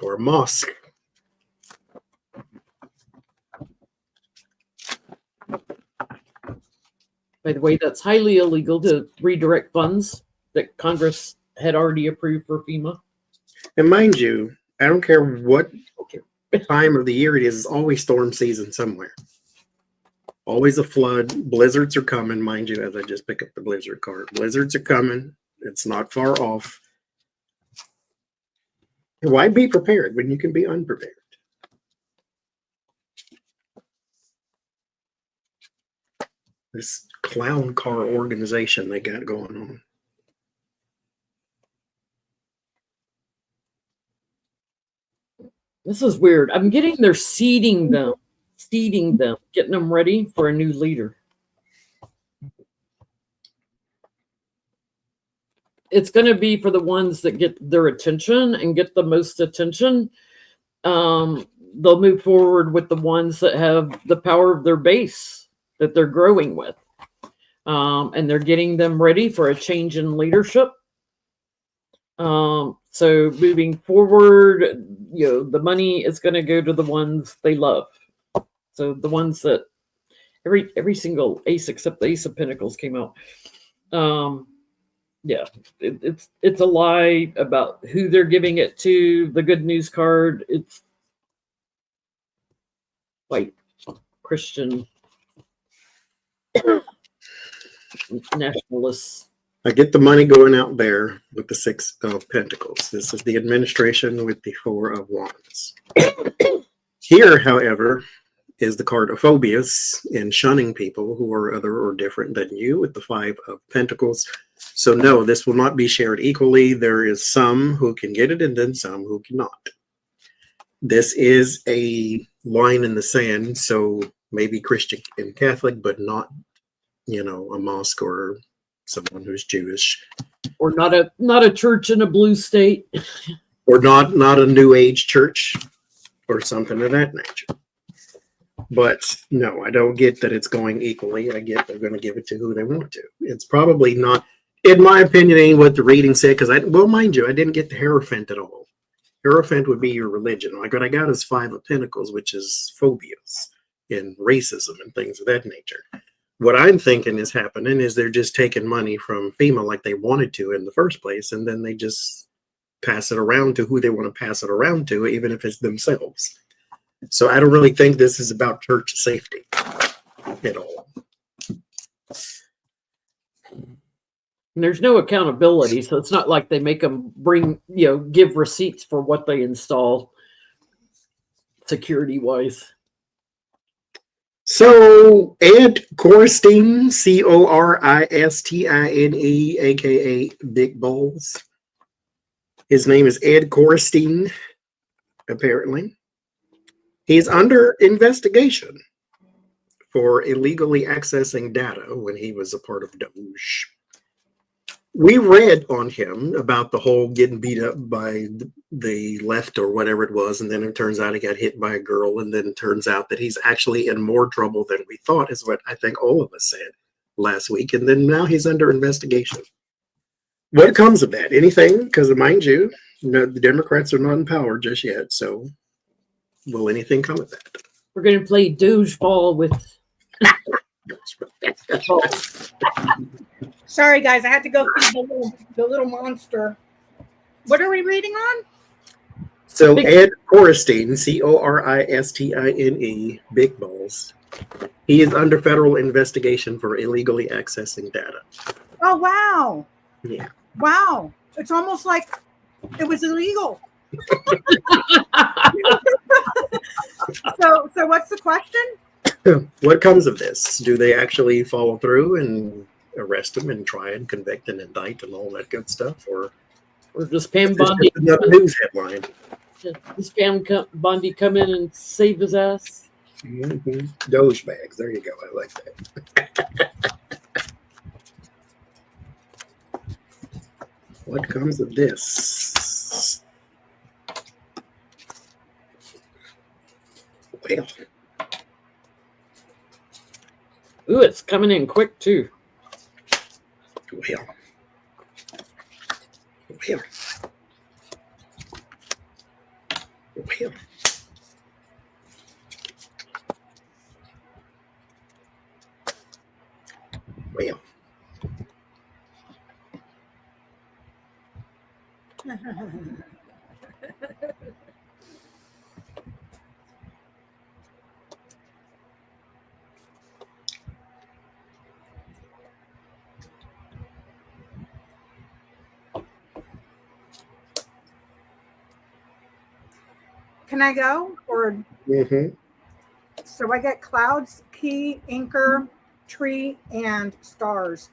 Or a mosque? By the way, that's highly illegal to redirect funds that Congress had already approved for FEMA. And mind you, I don't care what time of the year it is, it's always storm season somewhere. Always a flood. Blizzards are coming, mind you, as I just pick up the blizzard card. Blizzards are coming. It's not far off. Why be prepared when you can be unprepared? This clown car organization they got going on. This is weird. I'm getting they're seeding them, getting them ready for a new leader. It's going to be for the ones that get their attention and get the most attention. They'll move forward with the ones that have the power of their base that they're growing with. And they're getting them ready for a change in leadership. So moving forward, the money is going to go to the ones they love. So the ones that every single ace except the Ace of Pentacles came out. Yeah, it's a lie about who they're giving it to. The good news card, it's white Christian nationalists. I get the money going out there with the Six of Pentacles. This is the administration with the Four of Wands. Here, however, is the card of phobias and shunning people who are other or different than you with the Five of Pentacles. So no, this will not be shared equally. There is some who can get it and then some who cannot. This is a line in the sand, so maybe Christian and Catholic, but not, a mosque or someone who's Jewish. Or not a church in a blue state. Or not a New Age church or something of that nature. But no, I don't get that it's going equally. I get they're going to give it to who they want to. It's probably not, in my opinion, ain't what the reading said, because mind you, I didn't get the Hierophant at all. Hierophant would be your religion. Like what I got is Five of Pentacles, which is phobias and racism and things of that nature. What I'm thinking is happening is they're just taking money from FEMA like they wanted to in the first place, and then they just pass it around to who they want to pass it around to, even if it's themselves. So I don't really think this is about church safety at all. And there's no accountability, so it's not like they make them give receipts for what they install security-wise. So Ed Corstine, Coristine, aka Big Balls. His name is Ed Corstine, apparently. He's under investigation for illegally accessing data when he was a part of Doge. We read on him about the whole getting beat up by the left or whatever it was, and then it turns out he got hit by a girl, and then it turns out that he's actually in more trouble than we thought, is what I think all of us said last week, and then now he's under investigation. What comes of that? Anything? Because mind you, the Democrats are not in power just yet, so will anything come of that? We're going to play Doge ball with. Sorry, guys, I had to go feed the little monster. What are we reading on? So Ed Corstine, Coristine, Big Balls. He is under federal investigation for illegally accessing data. Oh, wow. Yeah. Wow. It's almost like it was illegal. So what's the question? What comes of this? Do they actually follow through and arrest him and try and convict and indict and all that good stuff? Or just Pam is Bondi. this another news headline? Does Pam Bondi come in and save his ass? Mm-hmm. Doge bags. There you go. I like that. What comes of this? Well. Ooh, it's coming in quick too. Well. Can I go? Or Mm-hmm. so I get clouds, key, anchor, tree, and stars.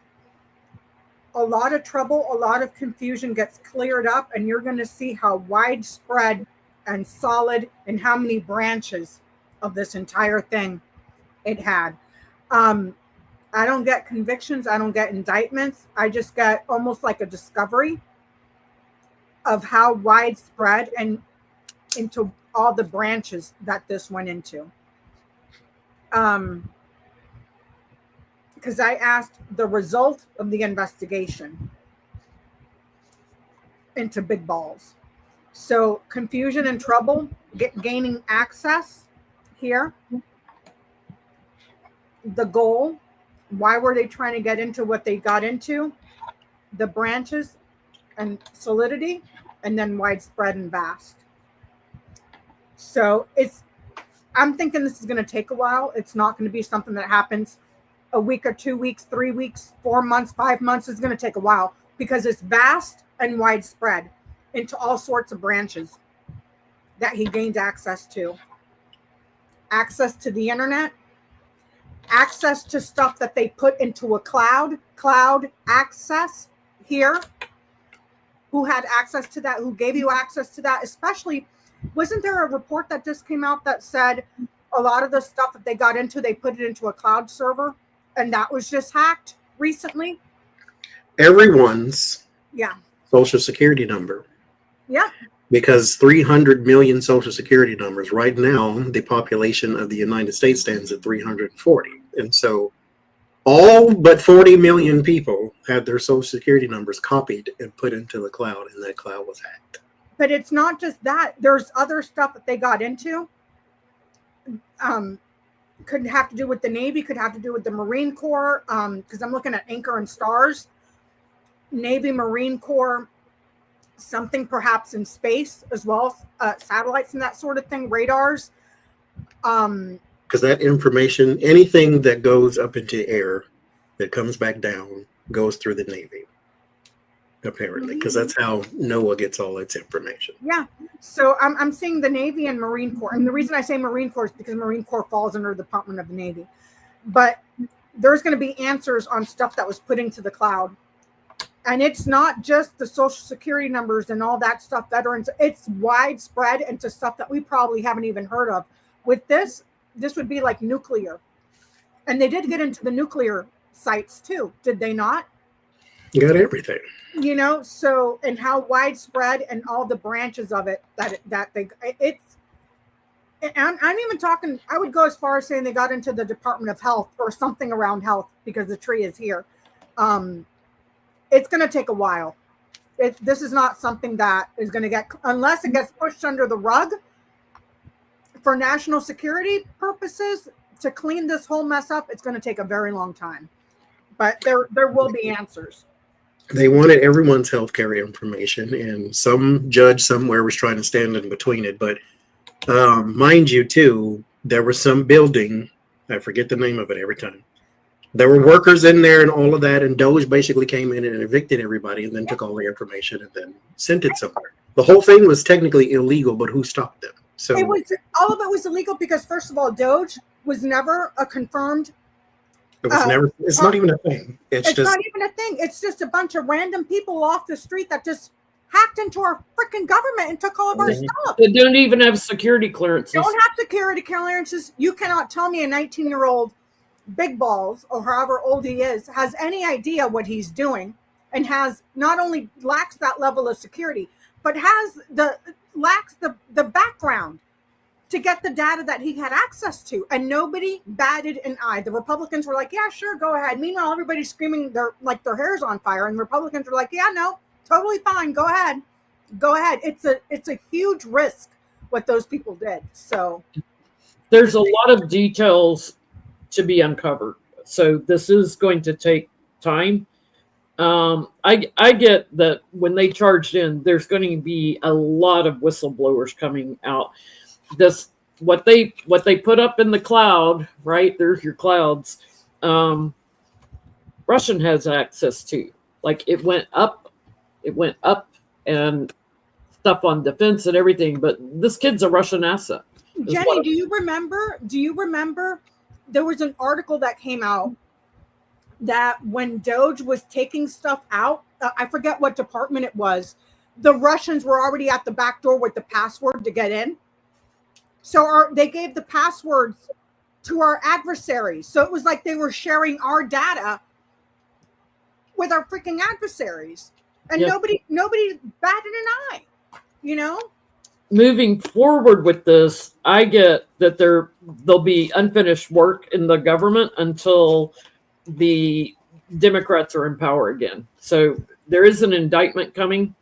A lot of trouble, a lot of confusion gets cleared up, and you're going to see how widespread and solid and how many branches of this entire thing it had. I don't get convictions. I don't get indictments. I just get almost like a discovery of how widespread and into all the branches that this went into. Because I asked the result of the investigation into Big Balls. So confusion and trouble, gaining access here. The goal, why were they trying to get into what they got into? The branches and solidity, and then widespread and vast. So I'm thinking this is going to take a while. It's not going to be something that happens a week or 2 weeks, 3 weeks, 4 months, 5 months. It's going to take a while because it's vast and widespread into all sorts of branches that he gained access to. Access to the internet, access to stuff that they put into a cloud access here. Who had access to that? Who gave you access to that? Especially, wasn't there a report that just came out that said a lot of the stuff that they got into, they put it into a cloud server, and that was just hacked recently? Everyone's Yeah. social security number. Yeah. Because 300 million social security numbers. Right now, the population of the United States stands at 340. And so all but 40 million people had their social security numbers copied and put into the cloud, and that cloud was hacked. But it's not just that. There's other stuff that they got into. Could have to do with the Navy, could have to do with the Marine Corps, because I'm looking at anchor and stars. Navy, Marine Corps, something perhaps in space as well, satellites and that sort of thing, radars. Because that information, anything that goes up into air that comes back down, goes through the Navy, apparently, because that's how NOAA gets all its information. Yeah. So I'm seeing the Navy and Marine Corps. And the reason I say Marine Corps is because Marine Corps falls under the Department of the Navy. But there's going to be answers on stuff that was put into the cloud. And it's not just the social security numbers and all that stuff, veterans. It's widespread into stuff that we probably haven't even heard of. with this would be like nuclear. And they did get into the nuclear sites too, did they not? You got everything. You know, so, and how widespread and all the branches of it I'm even talking, I would go as far as saying they got into the Department of Health or something around health, because the tree is here. It's going to take a while. This is not something that is going to get, unless it gets pushed under the rug for national security purposes, to clean this whole mess up. It's going to take a very long time, but there will be answers. They wanted everyone's healthcare information, and some judge somewhere was trying to stand in between it. But mind you, too, there was some building, I forget the name of it every time. There were workers in there and all of that, and Doge basically came in and evicted everybody and then took all the information and then sent it somewhere. The whole thing was technically illegal, but who stopped them? So all of it was illegal because, first of all, Doge was never a confirmed. It was never. It's not even a thing. It's just not even a thing. It's just a bunch of random people off the street that just hacked into our freaking government and took all of our stuff. They don't even have security clearances. Don't have security clearances. You cannot tell me a 19-year-old Big Balls, or however old he is, has any idea what he's doing, and has not only lacks that level of security, but lacks the background to get the data that he had access to. And nobody batted an eye. The Republicans were like, yeah, sure, go ahead. Meanwhile, everybody's screaming their hair's on fire, and the Republicans were like, yeah, no, totally fine, go ahead. It's a huge risk what those people did. So there's a lot of details to be uncovered, so this is going to take time. I get that when they charged in, there's going to be a lot of whistleblowers coming out. This what they put up in the cloud, right? There's your clouds. Russian has access to. Like it went up and stuff on defense and everything. But this kid's a Russian asset. Jenny, do you remember? There was an article that came out that when Doge was taking stuff out, I forget what department it was, the Russians were already at the back door with the password to get in. So they gave the passwords to our adversaries. So it was like they were sharing our data with our freaking adversaries. And nobody batted an eye, you know? Moving forward with this, I get that there'll be unfinished work in the government until the Democrats are in power again. So there is an indictment coming,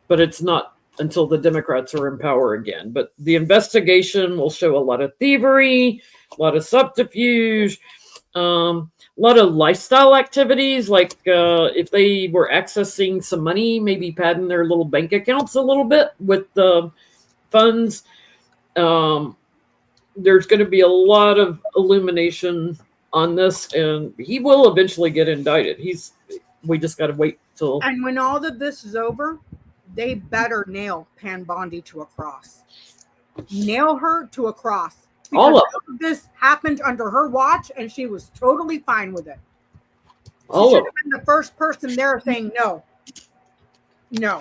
but it's not until the Democrats are in power again. But the investigation will show a lot of thievery, a lot of subterfuge, a lot of lifestyle activities, like if they were accessing some money, maybe padding their little bank accounts a little bit with the funds. There's going to be a lot of illumination on this, and he will eventually get indicted. We just got to wait till. And when all of this is over, they better nail Pam Bondi to a cross. Nail her to a cross. All of this happened under her watch, and she was totally fine with it. She all should of have been the first person there saying no.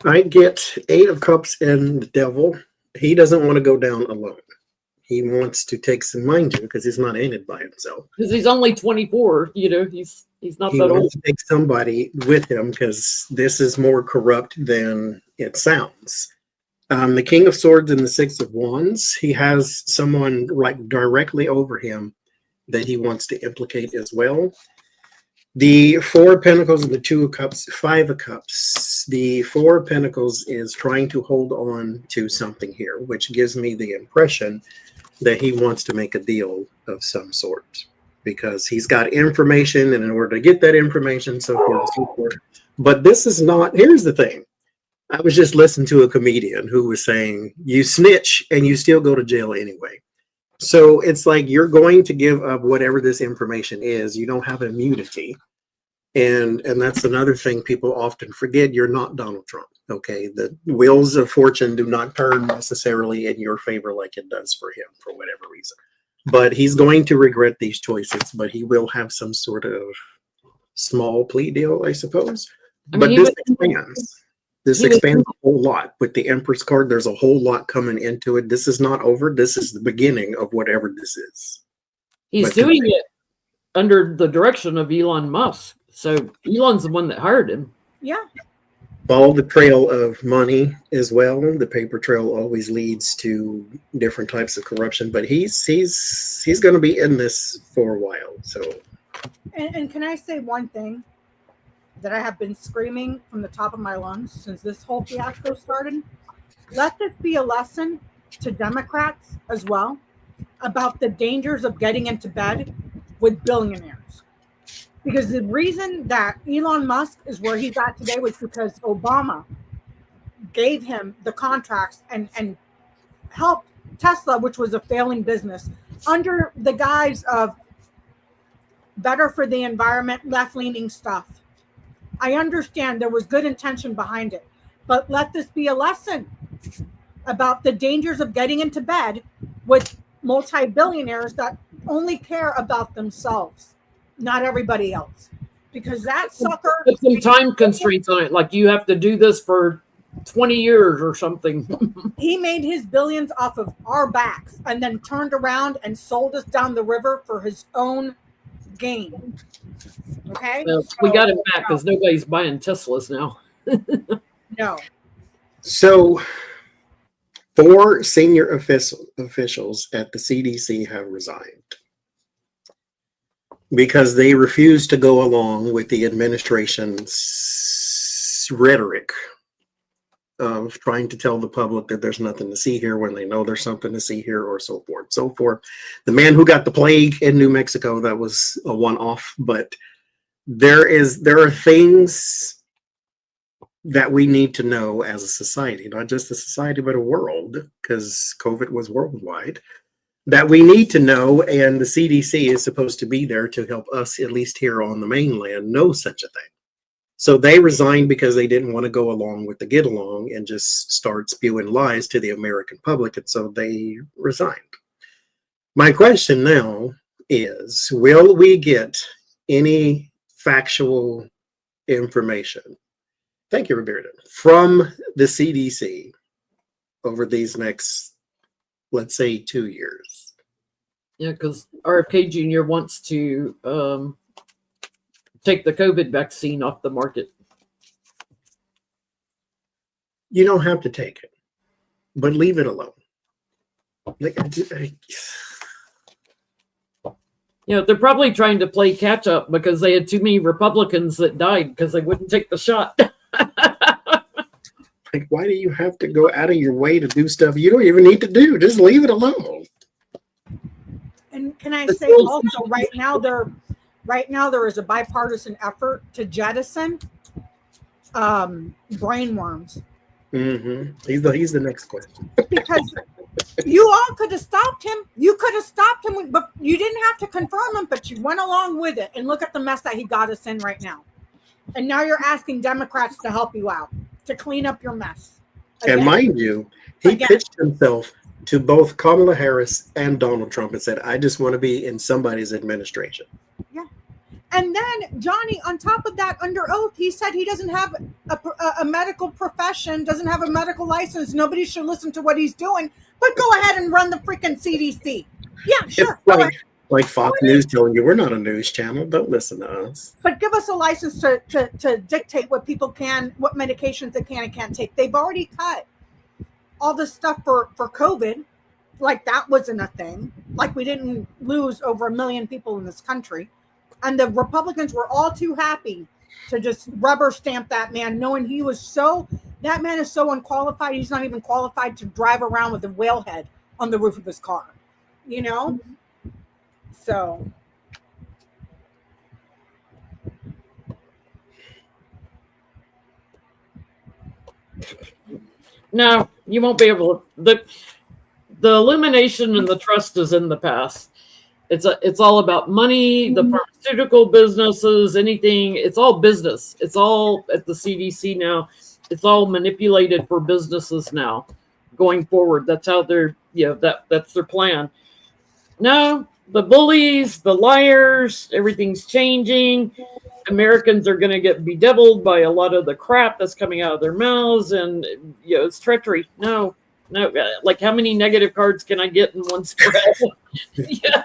I get 8 of Cups and the Devil. He doesn't want to go down alone. He wants to take some, mind you, because he's not in it by himself. because he's only 24. You know, he's not He that old. wants to take somebody with him because this is more corrupt than it sounds. The King of Swords and the Six of Wands, he has someone right directly over him that he wants to implicate as well. The Four of Pentacles and the Two of Cups, Five of Cups. The Four of Pentacles is trying to hold on to something here, which gives me the impression that he wants to make a deal of some sort because he's got information, and in order to get that information, so forth and so forth. But this is not, here's the thing. I was just listening to a comedian who was saying, you snitch and you still go to jail anyway. So it's like you're going to give up whatever this information is. You don't have immunity. And that's another thing people often forget. You're not Donald Trump, okay? The wheels of fortune do not turn necessarily in your favor like it does for him for whatever reason. But he's going to regret these choices, but he will have some sort of small plea deal, I suppose. I But mean, this expands. This He was- expands a whole lot. With the Empress card, there's a whole lot coming into it. This is not over. This is the beginning of whatever this is. He's But doing it under the direction of Elon Musk. So Elon's the one that hired him. Yeah. Follow the trail of money as well. The paper trail always leads to different types of corruption, but he's going to be in this for a while. So, And can I say one thing that I have been screaming from the top of my lungs since this whole fiasco started? Let this be a lesson to Democrats as well about the dangers of getting into bed with billionaires. Because the reason that Elon Musk is where he's at today was because Obama gave him the contracts and helped Tesla, which was a failing business, under the guise of better for the environment, left-leaning stuff. I understand there was good intention behind it, but let this be a lesson about the dangers of getting into bed with multi-billionaires that only care about themselves, not everybody else. Because that sucker, Put some time constraints on it, like you have to do this for 20 years or something. he made his billions off of our backs and then turned around and sold us down the river for his own gain. Okay? So we got him back because nobody's buying Teslas now. No. so 4 senior officials at the CDC have resigned because they refuse to go along with the administration's rhetoric of trying to tell the public that there's nothing to see here when they know there's something to see here, or so forth, so forth. The man who got the plague in New Mexico, that was a one-off, but there are things that we need to know as a society, not just a society, but a world, because COVID was worldwide, that we need to know, and the CDC is supposed to be there to help us, at least here on the mainland, know such a thing. So they resigned because they didn't want to go along with the get along and just start spewing lies to the American public, and so they resigned. My question now is, will we get any factual information, thank you, Roberta, from the CDC over these next, let's say, 2 years? Yeah, because RFK Jr. wants to take the COVID vaccine off the market. You don't have to take it, but leave it alone. You know, they're probably trying to play catch up because they had too many Republicans that died because they wouldn't take the shot. Like, why do you have to go out of your way to do stuff you don't even need to do? Just leave it alone. And can I say also, right now there is a bipartisan effort to jettison brainworms. Mm-hmm. He's the next question. Because you all could have stopped him. You could have stopped him, but you didn't have to confirm him, but you went along with it. And look at the mess that he got us in right now. And now you're asking Democrats to help you out, to clean up your mess. And mind you, he pitched himself to both Kamala Harris and Donald Trump and said, I just want to be in somebody's administration. Yeah. And then Johnny, on top of that, under oath, he said he doesn't have a medical profession, doesn't have a medical license. Nobody should listen to what he's doing, but go ahead and run the freaking CDC. Yeah, sure. It's like Fox News telling you we're not a news channel. Don't listen to us. But give us a license to dictate what people can, what medications they can and can't take. They've already cut all this stuff for COVID. Like that wasn't a thing. Like we didn't lose over 1 million people in this country. And the Republicans were all too happy to just rubber stamp that man, knowing that man is so unqualified. He's not even qualified to drive around with a whale head on the roof of his car, you know? So. No, you won't be able to. The illumination and the trust is in the past. It's all about money, the pharmaceutical businesses, anything. It's all business. It's all at the CDC now. It's all manipulated for businesses now, going forward. That's how they're, that's their plan. No, the bullies, the liars, everything's changing. Americans are going to get bedeviled by a lot of the crap that's coming out of their mouths, and it's treachery. No, like how many negative cards can I get in one spread? Yeah.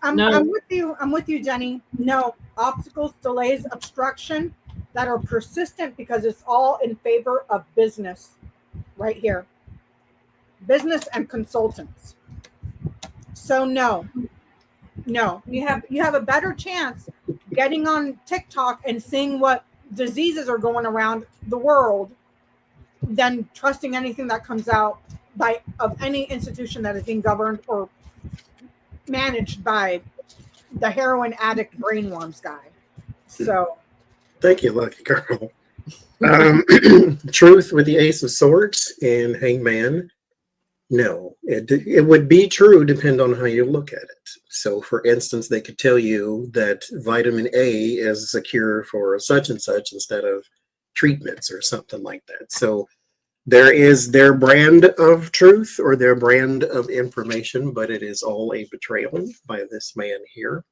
I'm with you. I'm with you, Jenny. No obstacles, delays, obstruction that are persistent because it's all in favor of business right here. Business and consultants. So no, you have a better chance getting on TikTok and seeing what diseases are going around the world than trusting anything that comes out of any institution that is being governed or managed by the heroin addict brainworms guy. So Thank you, lucky girl. Truth with the Ace of Swords and Hangman. No, it would be true depend on how you look at it. So, for instance, they could tell you that vitamin A is a cure for such and such instead of treatments or something like that. So, there is their brand of truth or their brand of information, but it is all a betrayal by this man here.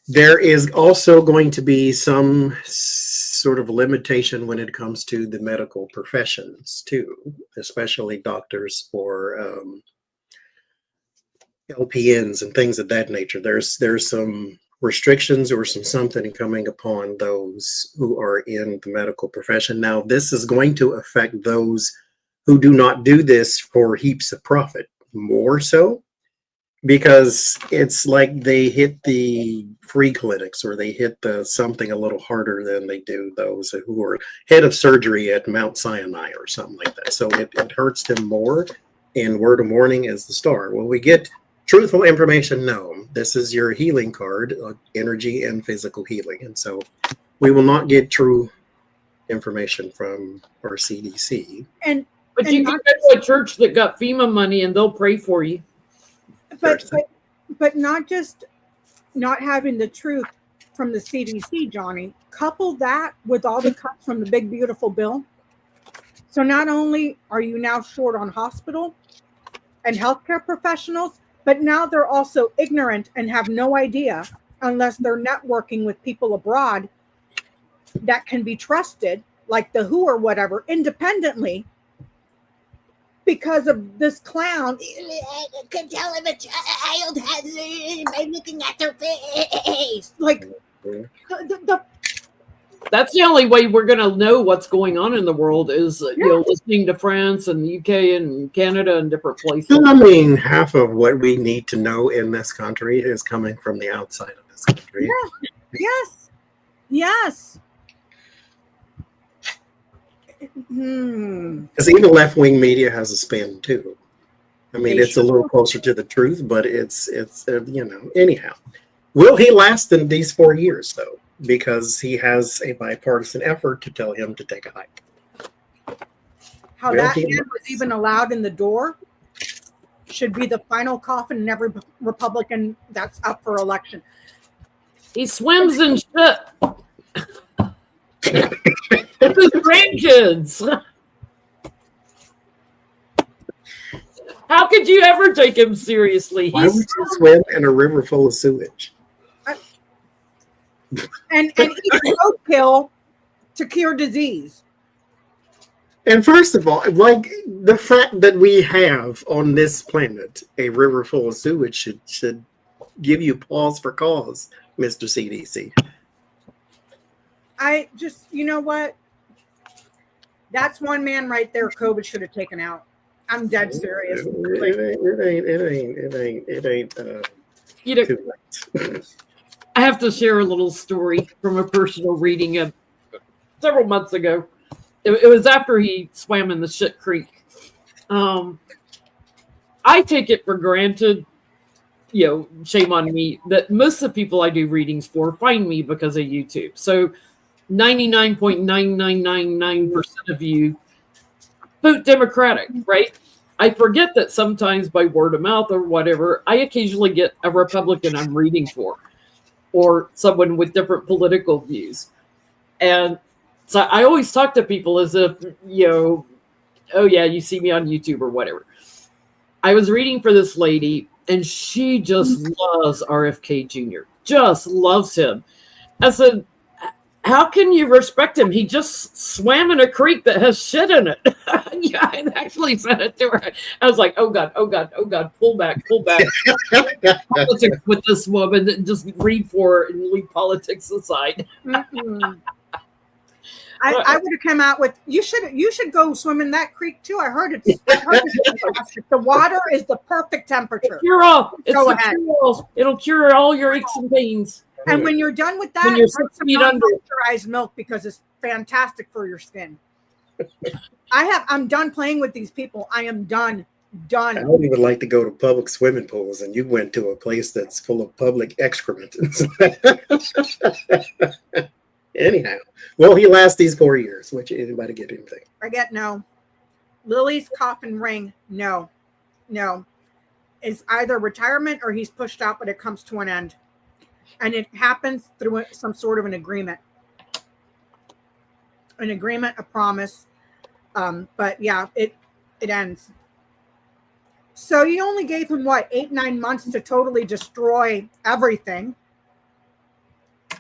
There is also going to be some sort of limitation when it comes to the medical professions too, especially doctors or LPNs and things of that nature. There's some restrictions or something coming upon those who are in the medical profession. Now, this is going to affect those who do not do this for heaps of profit, more so, because it's like they hit the free clinics or they hit the something a little harder than they do those who are head of surgery at Mount Sinai or something like that. So it hurts them more. And word of warning is the star. Will we get truthful information? No. This is your healing card, energy and physical healing. And so we will not get true information from our CDC. But you can go to a church that got FEMA money and they'll pray for you. But not just not having the truth from the CDC, Johnny. Couple that with all the cuts from the big beautiful bill. So not only are you now short on hospital and healthcare professionals, but now they're also ignorant and have no idea, unless they're networking with people abroad that can be trusted, like the WHO or whatever, independently. Because of this clown, I can tell if a child has it by looking at their face. Like, that's the only way we're going to know what's going on in the world is listening to France and the UK and Canada and different places. I mean, half of what we need to know in this country is coming from the outside of this country. Yeah. Yes. Because even left-wing media has a spin too. I mean, it's a little closer to the truth, but it's anyhow. Will he last in these 4 years though? Because he has a bipartisan effort to tell him to take a hike. How that man was even allowed in the door should be the final coffin in every Republican that's up for election. He swims in shit. With his grandkids. How could you ever take him seriously? Why would you swim in a river full of sewage? And eat roadkill to cure disease. And first of all, like the fact that we have on this planet a river full of sewage should give you pause for cause, Mr. CDC. I just, you know what? That's one man right there COVID should have taken out. I'm dead serious. It ain't too late. I have to share a little story from a personal reading of several months ago. It was after he swam in the shit creek. I take it for granted, shame on me, that most of the people I do readings for find me because of YouTube. So 99.9999% of you vote Democratic, right? I forget that sometimes by word of mouth or whatever, I occasionally get a Republican I'm reading for or someone with different political views. And so I always talk to people as if, oh yeah, you see me on YouTube or whatever. I was reading for this lady and she just loves RFK Jr. Just loves him. I said, how can you respect him? He just swam in a creek that has shit in it. Yeah, I actually said it to her. I was like, oh God, pull back. Politics with this woman. Just read for her and leave politics aside. Mm-mm. I would have come out with you should go swim in that creek too. I heard it's fantastic. The water is the perfect temperature. Cure all. Go ahead. It'll cure all your aches and pains. And when you're done with that, When you're drink 6 some feet under. non-pasteurized milk because it's fantastic for your skin. I'm done playing with these people. I am done. I don't even like to go to public swimming pools, and you went to a place that's full of public excrement. Anyhow, will he last these 4 years? Which anybody get anything? I get no. Lily's coffin ring, no. It's either retirement or he's pushed out, but it comes to an end. And it happens through some sort of an agreement. A promise. But yeah, it ends. So you only gave him, 8-9 months to totally destroy everything.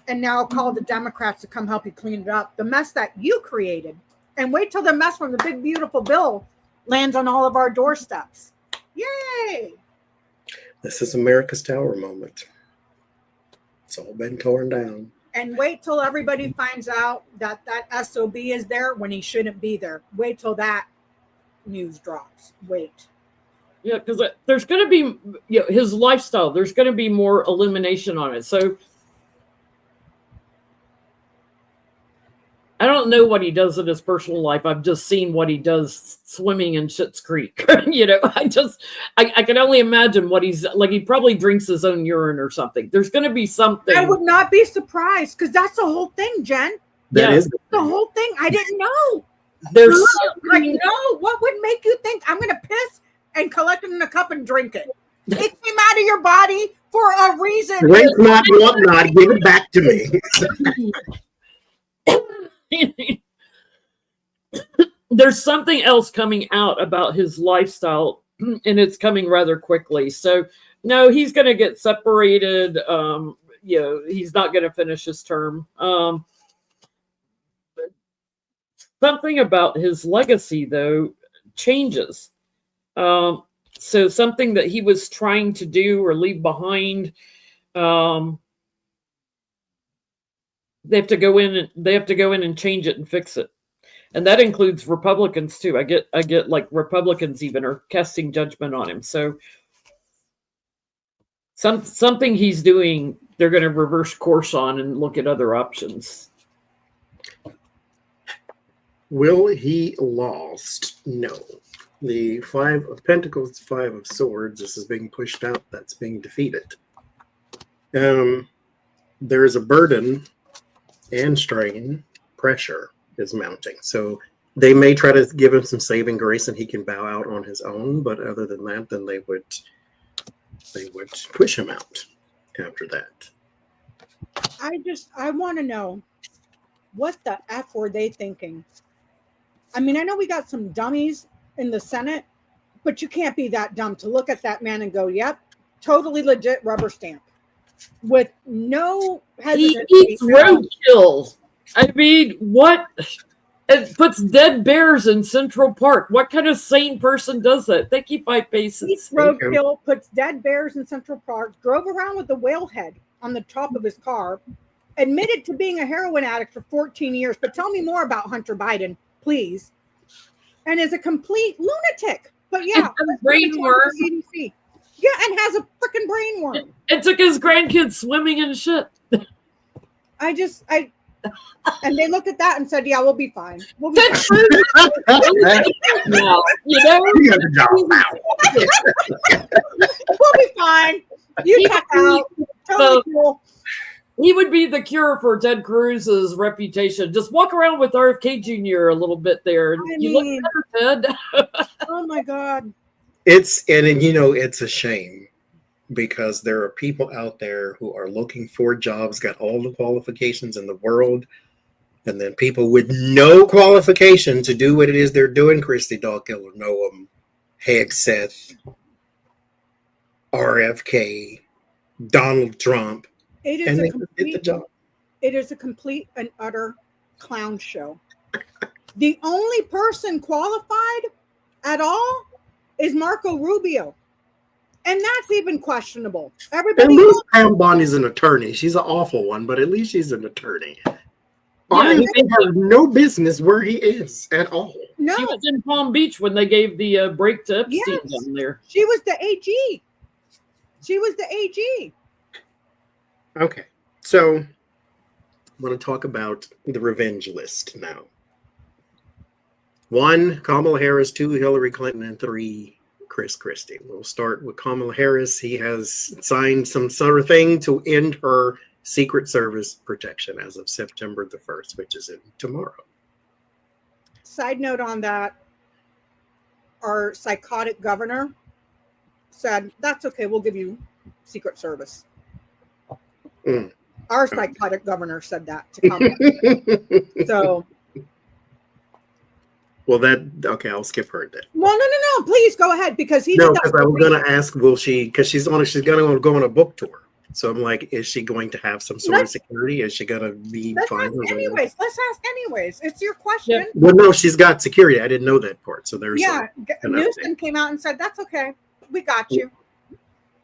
And now call the Democrats to come help you clean it up. The mess that you created. And wait till the mess from the big, beautiful bill lands on all of our doorsteps. Yay! This is America's Tower moment. It's all been torn down. And wait till everybody finds out that SOB is there when he shouldn't be there. Wait till that news drops. Wait. Yeah, because there's going to be his lifestyle. There's going to be more illumination on it. So I don't know what he does in his personal life. I've just seen what he does swimming in Schitt's Creek. I can only imagine what he's like. He probably drinks his own urine or something. There's going to be something. I would not be surprised because that's the whole thing, Jen. That is the whole thing. I didn't know. There's no. What would make you think I'm going to piss and collect it in a cup and drink it? It came out of your body for a reason. Drink not, want not, give it back to me. There's something else coming out about his lifestyle, and it's coming rather quickly. So no, he's going to get separated. He's not going to finish his term. Something about his legacy, though, changes. So something that he was trying to do or leave behind, they have to go in and change it and fix it. And that includes Republicans too. I get like Republicans even are casting judgment on him. So something he's doing, they're going to reverse course on and look at other options. Will he lost? No. The 5 of Pentacles, 5 of Swords, this is being pushed out, that's being defeated. There is a burden and strain, pressure is mounting. So they may try to give him some saving grace and he can bow out on his own, but other than that, then they would push him out after that. I want to know, what the F were they thinking? I mean, I know we got some dummies in the Senate, but you can't be that dumb to look at that man and go, yep, totally legit rubber stamp. With no hesitancy. He eats roadkill. I mean, what? It puts dead bears in Central Park. What kind of sane person does that? Thank you, 5 Paces. Eats roadkill, puts dead bears in Central Park, drove around with a whale head on the top of his car, admitted to being a heroin addict for 14 years. But tell me more about Hunter Biden, please. And is a complete lunatic. But yeah, brain worm. CDC. Yeah, and has a freaking brain worm. And took his grandkids swimming in shit. And they looked at that and said, yeah, we'll be fine. We'll be That's fine. true. Now, You got the job now. We'll be fine. You check out. Totally cool. He would be the cure for Ted Cruz's reputation. Just walk around with RFK Jr. a little bit there. You look better, Ted. Oh my God. It's a shame because there are people out there who are looking for jobs, got all the qualifications in the world, and then people with no qualification to do what it is they're doing, Christy Dawkiller, Noam, Hegseth, RFK, Donald Trump, It is and a they just did the complete, job. it is a complete and utter clown show. The only person qualified at all is Marco Rubio. And that's even questionable. At Everybody least else, Pam Bondi's an attorney. She's an awful one, but at least she's an attorney. RFK he has no business where he is at all. no, She was in Palm Beach when they gave the break to Epstein Yes. down there. she was the AG. She was the AG. Okay, so I want to talk about the revenge list now. 1, Kamala Harris. 2, Hillary Clinton. And 3, Chris Christie. We'll start with Kamala Harris. He has signed some sort of thing to end her Secret Service protection as of September the 1st, which is in tomorrow. Side note on that, our psychotic governor said, that's okay, we'll give you Secret Service. Mm. Our psychotic governor said that to come. So, Well, okay, I'll skip her then. well, no, please go ahead, because he No, did because that. I was going to ask, will she, because she's going to go on a book tour. So I'm like, is she going to have some sort of security? Is she going to be Let's fine? ask anyways. Let's ask anyways. It's your question. Yeah. Well, no, she's got security. I didn't know that part. So there's Yeah, an Newsom came out and said, that's okay. We got you.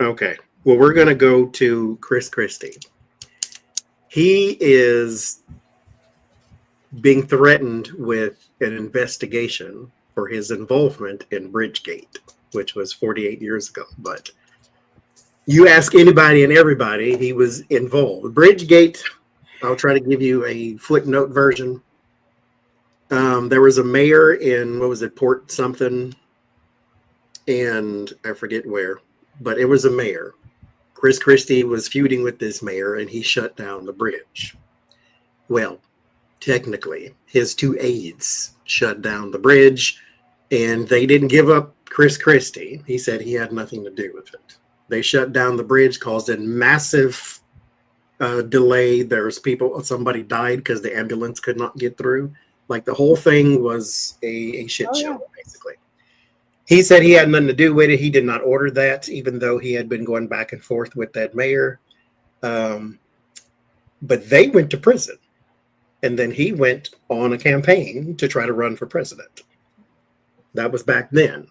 Okay. Well, we're going to go to Chris Christie. He is being threatened with an investigation for his involvement in Bridgegate, which was 48 years ago. But you ask anybody and everybody, he was involved. Bridgegate, I'll try to give you a footnote version. There was a mayor in, what was it, Port something, and I forget where, but it was a mayor. Chris Christie was feuding with this mayor, and he shut down the bridge. Well, technically, his 2 aides shut down the bridge, and they didn't give up Chris Christie. He said he had nothing to do with it. They shut down the bridge, caused a massive delay. Somebody died because the ambulance could not get through. Like, the whole thing was a shit show, basically. He said he had nothing to do with it. He did not order that, even though he had been going back and forth with that mayor. But they went to prison. And then he went on a campaign to try to run for president. That was back then.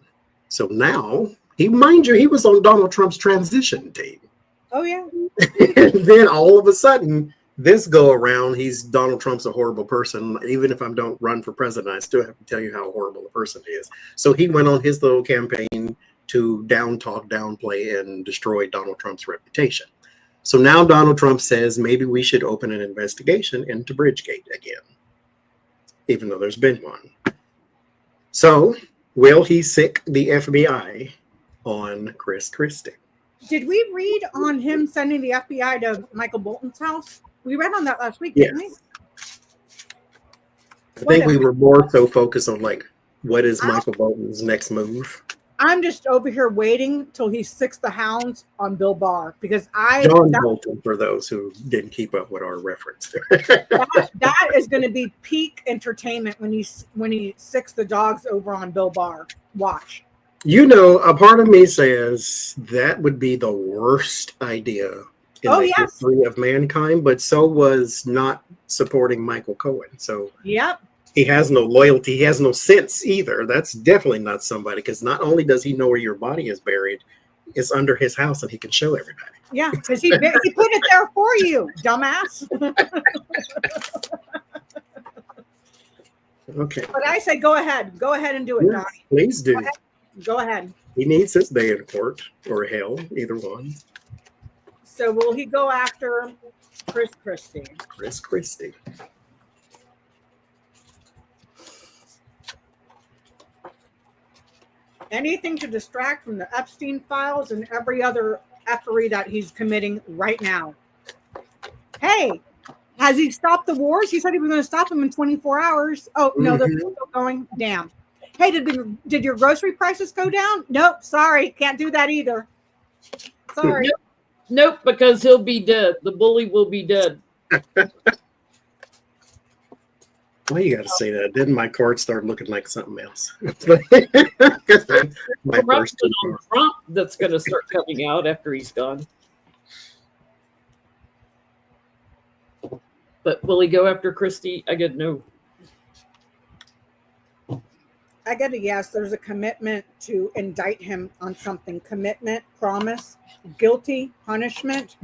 So now, mind you, he was on Donald Trump's transition team. Oh, yeah. And then all of a sudden, this go around, Donald Trump's a horrible person. Even if I don't run for president, I still have to tell you how horrible a person he is. So he went on his little campaign to downplay, and destroy Donald Trump's reputation. So now Donald Trump says maybe we should open an investigation into Bridgegate again, even though there's been one. So will he sick the FBI on Chris Christie? Did we read on him sending the FBI to Michael Bolton's house? We read on that last week, didn't we? I think we were more so focused on, like, what is Michael Bolton's next move? I'm just over here waiting till he sicks the hounds on Bill Barr, because John Bolton, for those who didn't keep up with our reference. that is going to be peak entertainment when he sicks the dogs over on Bill Barr. Watch. You know, a part of me says that would be the worst idea in the history of mankind, but so was not supporting Michael Cohen. So yep. He has no loyalty. He has no sense either. That's definitely not somebody, because not only does he know where your body is buried, it's under his house and he can show everybody. Yeah, because he put it there for you, dumbass. Okay. But I say go ahead. Go ahead and do it, Donnie. Please do. Go ahead. He needs his day in court, or hell, either one. So will he go after Chris Christie? Chris Christie. Anything to distract from the Epstein files and every other effery that he's committing right now. Hey, has he stopped the wars? He said he was going to stop them in 24 hours. Oh, no, they're still going. Damn. Hey, did your grocery prices go down? Nope. Sorry. Can't do that either. Sorry. Nope, because he'll be dead. The bully will be dead. Why you got to say that? Didn't my card start looking like something else? my Corruption first two on cards. Trump that's going to start coming out after he's gone. But will he go after Christie? I get no. I get a yes. There's a commitment to indict him on something. Commitment, promise, guilty, punishment,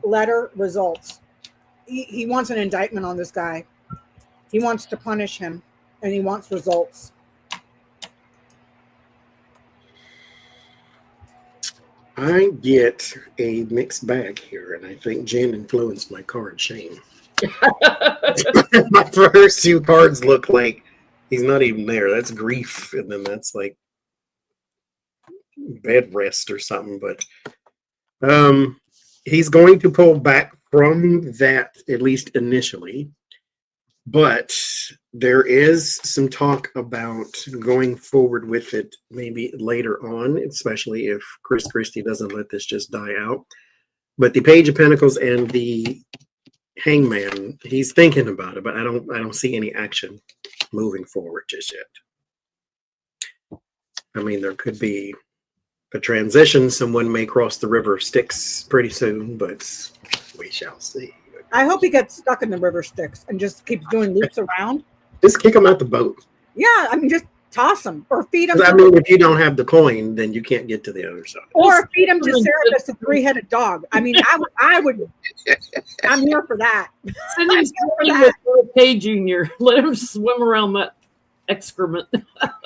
letter, results. He wants an indictment on this guy. He wants to punish him, and he wants results. I get a mixed bag here, and I think Jen influenced my card. Shame. My first two cards look like he's not even there. That's grief, and then that's like bed rest or something. But he's going to pull back from that, at least initially. But there is some talk about going forward with it maybe later on, especially if Chris Christie doesn't let this just die out. But the Page of Pentacles and the Hangman, he's thinking about it, but I don't see any action moving forward just yet. I mean, there could be a transition. Someone may cross the river Styx pretty soon, but we shall see. I hope he gets stuck in the river Styx and just keeps doing loops around. Just kick him out the boat. Yeah, I mean, just toss him or feed him. I mean, if you don't have the coin, then you can't get to the other side. Or feed him to Cerebus, the three-headed dog. I mean, I would. I'm here for that. Send him with Little K Jr. Let him swim around that excrement.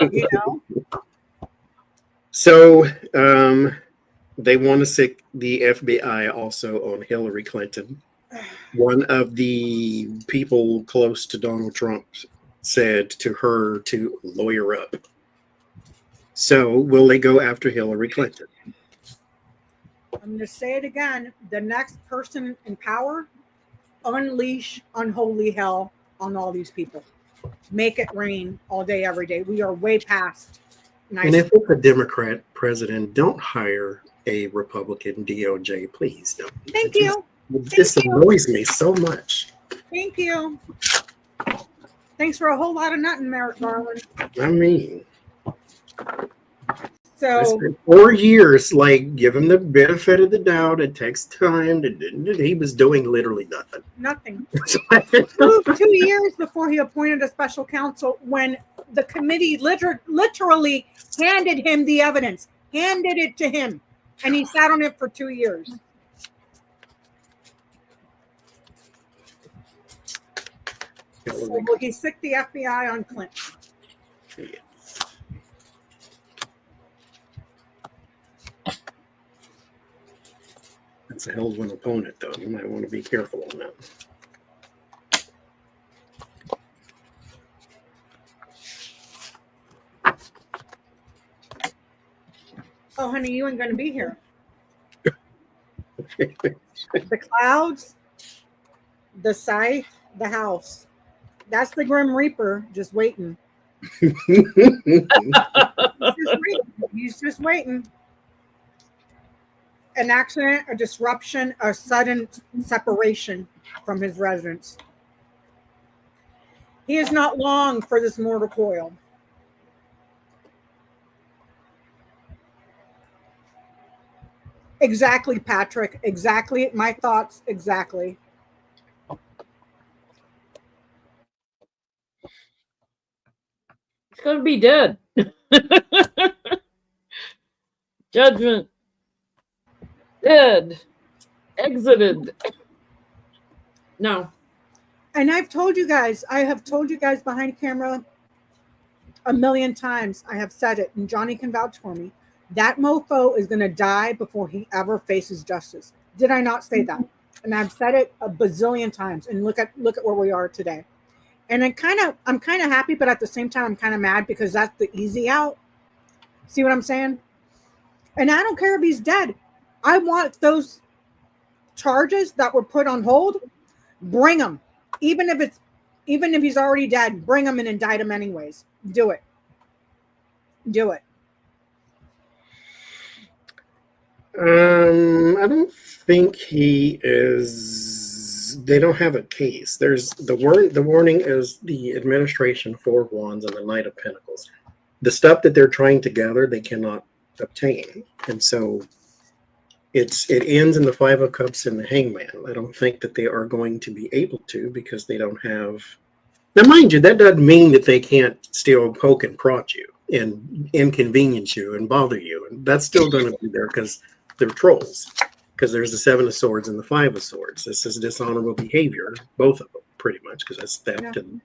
You know. So they want to sick the FBI also on Hillary Clinton. One of the people close to Donald Trump said to her to lawyer up. So will they go after Hillary Clinton? I'm going to say it again. The next person in power, unleash unholy hell on all these people. Make it rain all day, every day. We are way past. Nice. And if it's a Democrat president, don't hire a Republican DOJ, please. Don't. Thank you. This annoys me so much. Thank you. Thanks for a whole lot of nothing, Merrick Garland. I mean, I So spent 4 years, like, give him the benefit of the doubt. It takes time. He was doing literally nothing. nothing. 2 years before he appointed a special counsel when the committee literally handed him the evidence, handed it to him, and he sat on it for 2 years. So will he sick the FBI on Clinton? That's a hell of an opponent, though. You might want to be careful on that. Oh, honey, you ain't going to be here. The clouds, the scythe, the house. That's the Grim Reaper just waiting. He's just waiting. An accident, a disruption, a sudden separation from his residence. He is not long for this mortal coil. Exactly, Patrick. Exactly. My thoughts. Exactly. He's going to be dead. Judgment. Dead. Exited. No. And I've told you guys, I have told you guys behind camera a million times. I have said it, and Johnny can vouch for me. That mofo is going to die before he ever faces justice. Did I not say that? And I've said it a bazillion times. And look at where we are today. And I'm kind of happy, but at the same time, I'm kind of mad because that's the easy out. See what I'm saying? And I don't care if he's dead. I want those charges that were put on hold. Bring them, even if he's already dead. Bring him and indict him anyways. Do it. Do it. I don't think he is they don't have a case. There's the warning is the administration, Four of Wands, and the Knight of Pentacles. The stuff that they're trying to gather, they cannot obtain, and so it ends in the Five of Cups and the Hangman. I don't think that they are going to be able to, because they don't have. Now, mind you, that doesn't mean that they can't still poke and prod you and inconvenience you and bother you, and that's still going to be there because they're trolls. Because there's the Seven of Swords and the Five of Swords. This is dishonorable behavior, both of them, pretty much, because that's theft and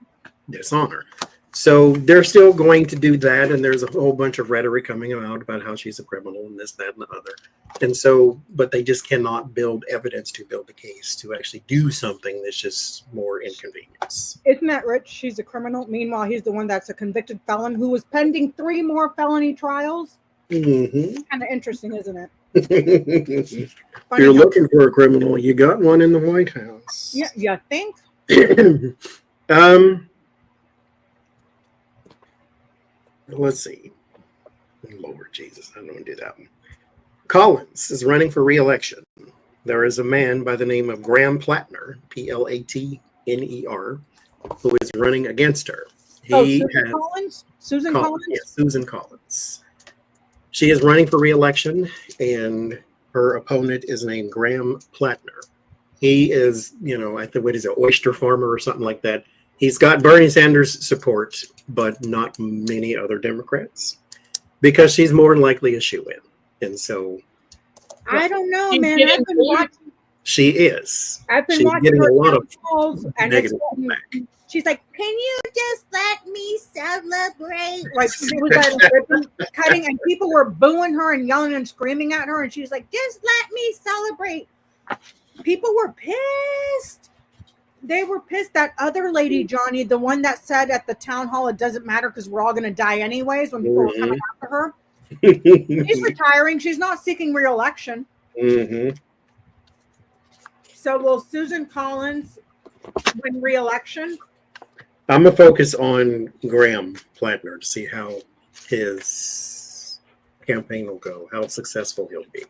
dishonor. So they're still going to do that, and there's a whole bunch of rhetoric coming out about how she's a criminal and this, that, and the other. And so, but they just cannot build evidence to build a case to actually do something that's just more inconvenience. Isn't that rich? She's a criminal. Meanwhile, he's the one that's a convicted felon who was pending 3 more felony trials. Mm-hmm. Kind of interesting, isn't it? If you're looking for a criminal, you got one in the White House. Yeah, you think? Let's see. Lord Jesus, I don't want to do that one. Collins is running for re-election. There is a man by the name of Graham Platner, Platner, who is running against her. Susan Collins? Susan Collins? Yes, Susan Collins. She is running for re-election, and her opponent is named Graham Platner. He is, I think, what is it, oyster farmer or something like that. He's got Bernie Sanders' support, but not many other Democrats, because she's more than likely a shoo-in. And so, I don't know, man. I've been watching. She is. I've been She's watching getting her a lot of calls, and negative feedback. she's like, "Can you just let me celebrate?" Like it was that ribbon cutting, and people were booing her and yelling and screaming at her, and she's like, "Just let me celebrate." People were pissed. They were pissed. That other lady, Johnny, the one that said at the town hall, "It doesn't matter because we're all going to die anyways," when people were coming after her. She's retiring. She's not seeking re-election. Mm-hmm. So will Susan Collins win re-election? I'm going to focus on Graham Platner to see how his campaign will go, how successful he'll be.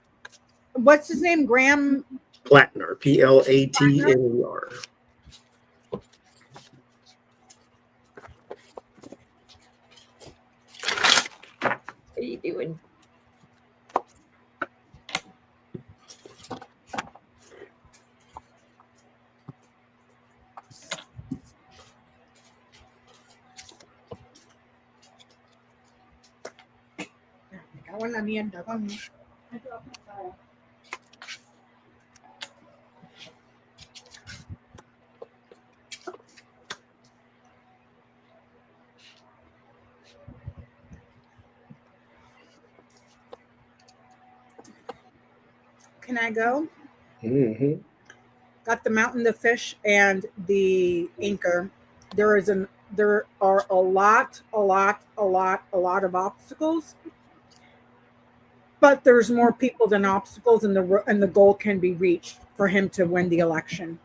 What's his name? Graham Platner, Platner. How you doing? Wala niyan daw. Can I go? Mm-hmm. Got the Mountain, the Fish, and the Anchor. There are a lot of obstacles. But there's more people than obstacles, and the goal can be reached for him to win the election.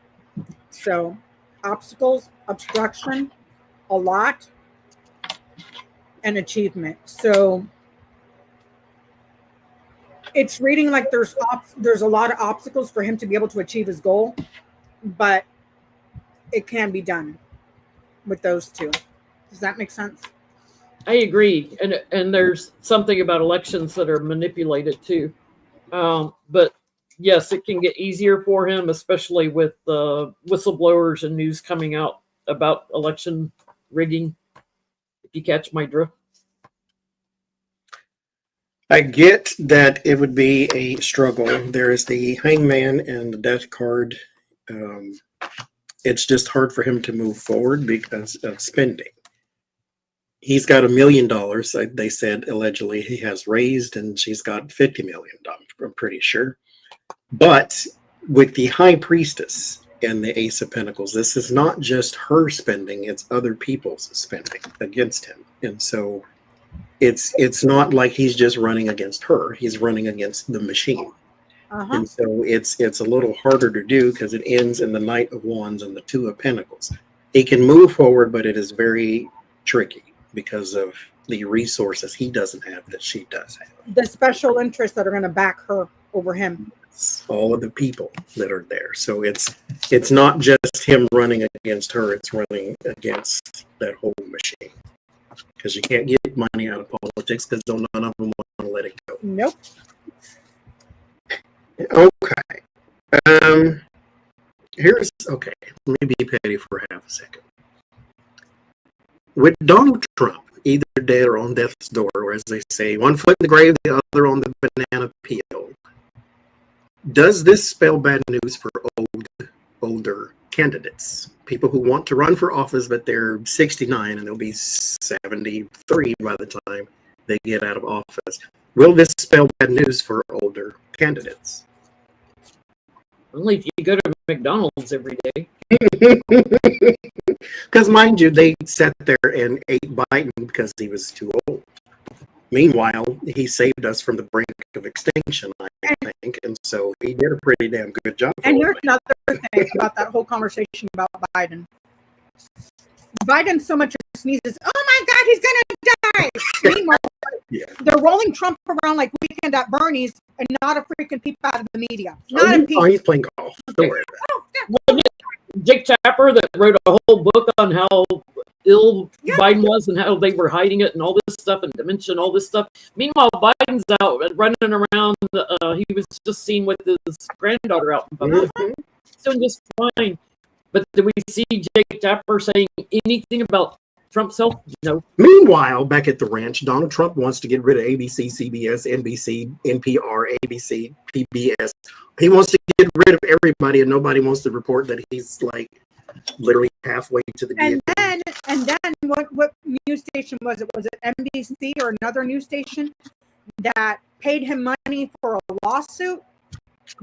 So, obstacles, obstruction, a lot, and achievement. So, it's reading like there's a lot of obstacles for him to be able to achieve his goal, but it can be done with those two. Does that make sense? I agree, and there's something about elections that are manipulated too. But yes, it can get easier for him, especially with whistleblowers and news coming out about election rigging. If you catch my drift. I get that it would be a struggle. There is the Hangman and the Death card. It's just hard for him to move forward because of spending. He's got $1 million, they said, allegedly he has raised, and she's got $50 million, I'm pretty sure. But with the High Priestess and the Ace of Pentacles, this is not just her spending, it's other people's spending against him. And so it's not like he's just running against her, he's running against the machine. Uh-huh. And so it's a little harder to do because it ends in the Knight of Wands and the Two of Pentacles. He can move forward, but it is very tricky because of the resources he doesn't have that she does have. The special interests that are going to back her over him. all of the people that are there. So it's not just him running against her, it's running against that whole machine. Because you can't get money out of politics because none of them want to let it go. Nope. Okay. Okay. Let me be petty for half a second. With Donald Trump, either dead or on death's door, or as they say, one foot in the grave, the other on the banana peel. Does this spell bad news for older candidates? People who want to run for office, but they're 69 and they'll be 73 by the time they get out of office. Will this spell bad news for older candidates? Only if you go to McDonald's every day. Because mind you, they sat there and ate Biden because he was too old. Meanwhile, he saved us from the brink of extinction, I think, and so he did a pretty damn good job. And here's another thing about that whole conversation about Biden. Biden so much sneezes, oh my God, he's gonna die. Meanwhile, they're rolling Trump around like Weekend at Bernie's and not a freaking peep out of the media. Not a peep. Oh, he's playing golf. Don't worry about it. Wasn't it Jake Tapper that wrote a whole book on how ill Biden was and how they were hiding it and all this stuff and dementia and all this stuff. Meanwhile, Biden's out running around. He was just seen with his granddaughter out in public. Doing just fine. But do we see Jake Tapper saying anything about Trump's health? No. Meanwhile, back at the ranch, Donald Trump wants to get rid of ABC, CBS, NBC, NPR, ABC, PBS. He wants to get rid of everybody, and nobody wants to report that he's like literally halfway to the and then what news station was it? Was it NBC or another news station that paid him money for a lawsuit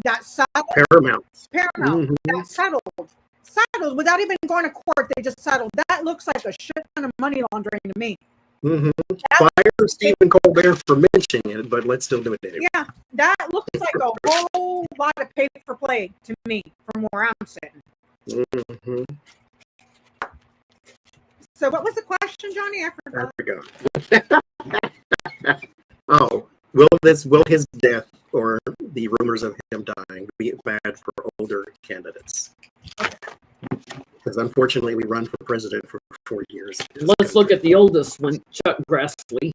that settled? Paramount. That settled without even going to court. They just settled. That looks like a shit ton of money laundering to me. Fire Stephen Colbert for mentioning it, but let's still do it anyway. Yeah, that looks like a whole lot of pay for play to me from where I'm sitting. So what was the question, Johnny? I forgot. Will his death or the rumors of him dying be bad for older candidates? Because unfortunately, we run for president for 4 years. Let's look at the oldest one, Chuck Grassley.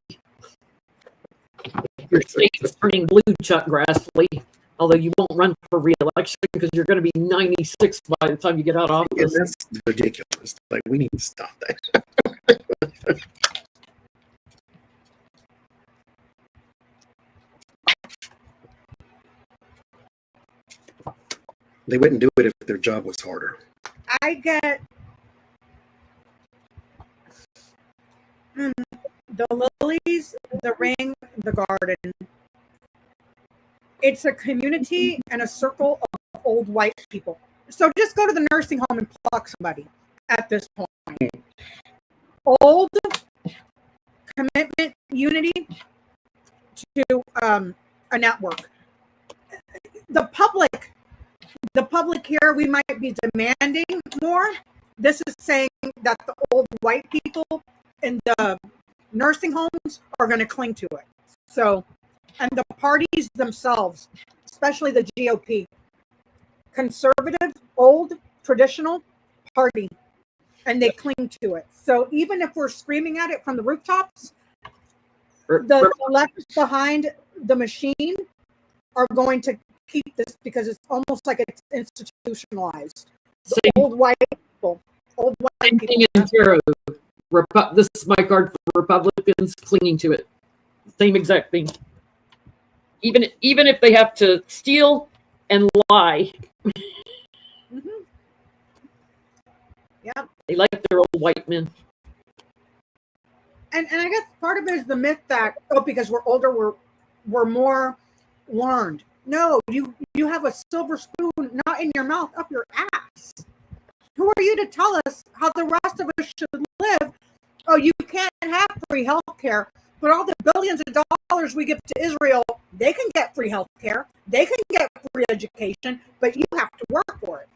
Your state is turning blue, Chuck Grassley. Although you won't run for re-election because you're going to be 96 by the time you get out of office. Yeah, that's ridiculous. Like, we need to stop that. They wouldn't do it if their job was harder. I get the lilies, the ring, the garden. It's a community and a circle of old white people. So just go to the nursing home and pluck somebody at this point. Old commitment, unity to a network. The public here, we might be demanding more. This is saying that the old white people in the nursing homes are going to cling to it. So, and the parties themselves, especially the GOP, conservative, old, traditional party, and they cling to it. So even if we're screaming at it from the rooftops, the left behind the machine are going to keep this because it's almost like it's institutionalized. Old white people. Same thing in Tarot. This is my card for Republicans clinging to it. Same exact thing. Even if they have to steal and lie. Yeah. They like their old white men. And I guess part of it is the myth that, because we're older, we're more learned. No, you have a silver spoon not in your mouth, up your ass. Who are you to tell us how the rest of us should live? Oh, you can't have free health care, but all the billions of dollars we give to Israel, they can get free health care. They can get free education, but you have to work for it.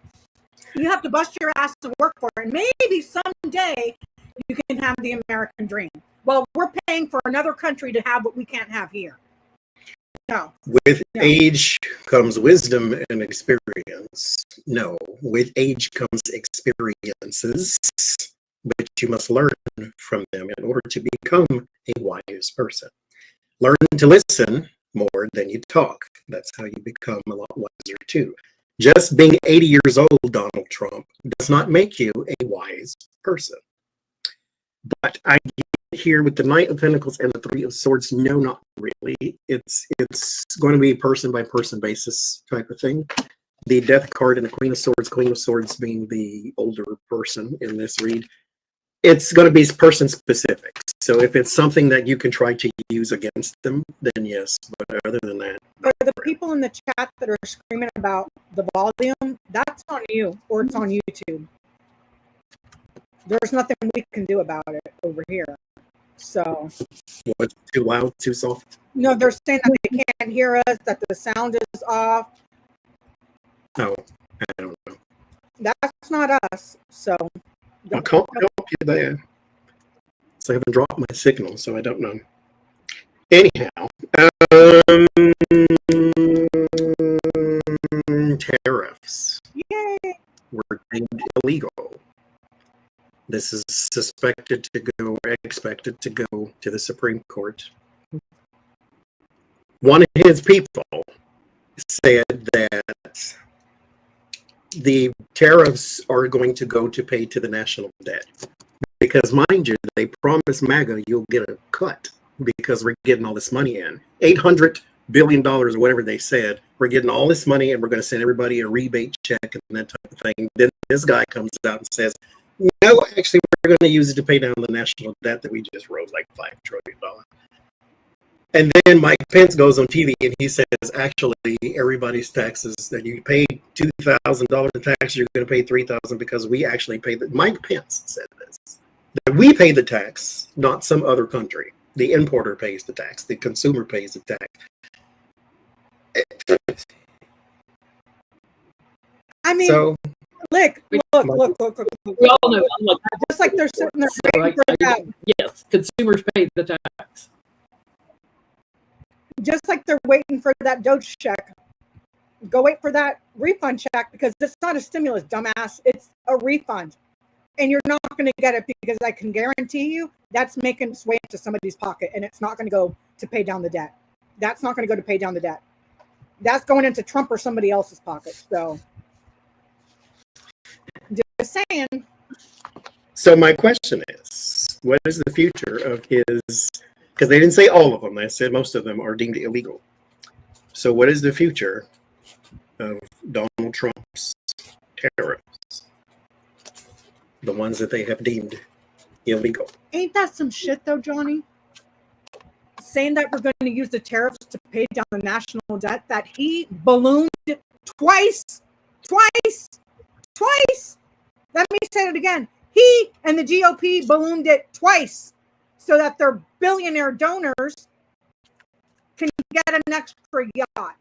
You have to bust your ass to work for it. And maybe someday you can have the American dream. Well, we're paying for another country to have what we can't have here. No. With No. age comes wisdom and experience. No, with age comes experiences, but you must learn from them in order to become a wise person. Learn to listen more than you talk. That's how you become a lot wiser too. Just being 80 years old, Donald Trump, does not make you a wise person. But I get here with the Knight of Pentacles and the Three of Swords, no, not really. It's going to be person by person basis type of thing. The Death card and the Queen of Swords being the older person in this read, it's going to be person specific. So if it's something that you can try to use against them, then yes. But other than that, For the people in the chat that are screaming about the volume, that's on you, or it's on YouTube. There's nothing we can do about it over here. So, what's too loud, too soft? no, they're saying that they can't hear us, that the sound is off. No, I don't know. That's not us. So, I can't help you there. So I haven't dropped my signal, so I don't know. Anyhow, tariffs yay! were deemed illegal. This is expected to go to the Supreme Court. One of his people said that the tariffs are going to go to pay to the national debt. Because mind you, they promised MAGA you'll get a cut because we're getting all this money in. $800 billion or whatever they said. We're getting all this money and we're going to send everybody a rebate check and that type of thing. Then this guy comes out and says, no, actually, we're going to use it to pay down the national debt that we just wrote like $5 trillion. And then Mike Pence goes on TV and he says, actually, everybody's taxes that you paid $2,000 in tax, you're going to pay $3,000 because we actually pay the. Mike Pence said this, that we pay the tax, not some other country. The importer pays the tax. The consumer pays the tax. I mean, So, look. We all know. Look, Just like they're sitting there so waiting for that. yes, consumers pay the tax. Just like they're waiting for that Doge check. Go wait for that refund check because it's not a stimulus, dumbass. It's a refund. And you're not going to get it because I can guarantee you that's making its way into somebody's pocket and it's not going to go to pay down the debt. That's not going to go to pay down the debt. That's going into Trump or somebody else's pocket. So, just saying. So my question is, what is the future of his, because they didn't say all of them, they said most of them are deemed illegal. So what is the future of Donald Trump's tariffs? The ones that they have deemed illegal. Ain't that some shit though, Johnny? Saying that we're going to use the tariffs to pay down the national debt that he ballooned twice. Let me say it again. He and the GOP ballooned it twice so that their billionaire donors can get an extra yacht.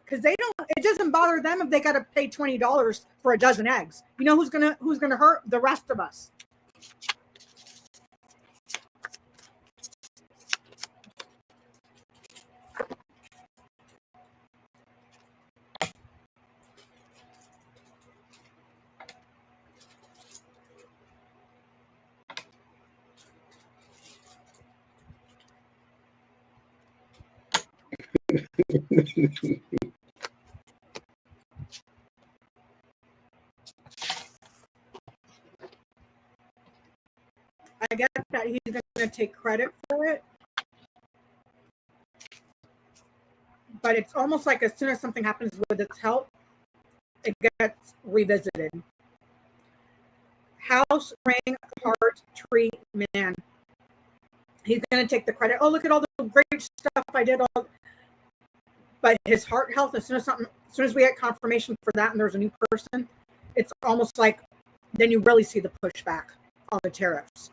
Because it doesn't bother them if they got to pay $20 for a dozen eggs. You know who's gonna hurt? The rest of us. I guess that he's going to take credit for it. But it's almost like as soon as something happens with its health, it gets revisited. House ring heart tree man. He's going to take the credit. Oh, look at all the great stuff I did. But his heart health, as soon as we get confirmation for that and there's a new person, it's almost like then you really see the pushback on the tariffs.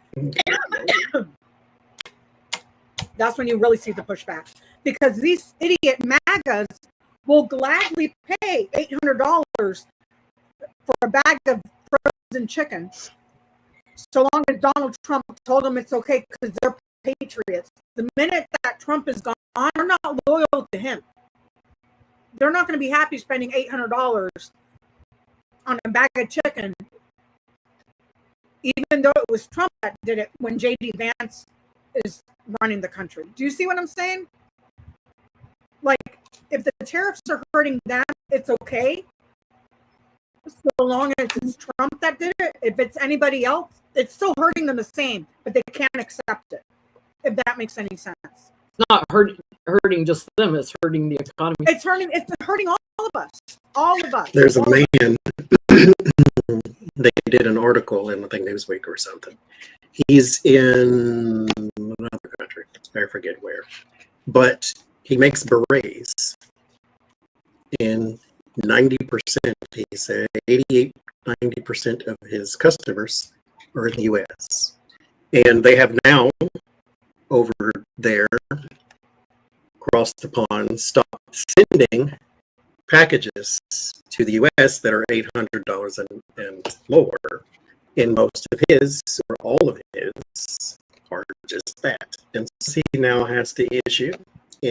That's when you really see the pushback. Because these idiot MAGAs will gladly pay $800 for a bag of frozen chicken, so long as Donald Trump told them it's okay because they're patriots. The minute that Trump is gone, they're not loyal to him. They're not going to be happy spending $800 on a bag of chicken, even though it was Trump that did it when J.D. Vance is running the country. Do you see what I'm saying? Like, if the tariffs are hurting them, it's okay. So long as it's Trump that did it. If it's anybody else, it's still hurting them the same, but they can't accept it. If that makes any sense. It's not hurting just them, it's hurting the economy. It's hurting all of us. All of us. There's a man, they did an article in, I think, Newsweek or something. He's in another country, I forget where. But he makes berets. And 90%, he said, 90% of his customers are in the U.S. And they have now, over there, across the pond, stopped sending packages to the U.S. that are $800 and more. And most of his, or all of his, are just that. And so he now has to issue,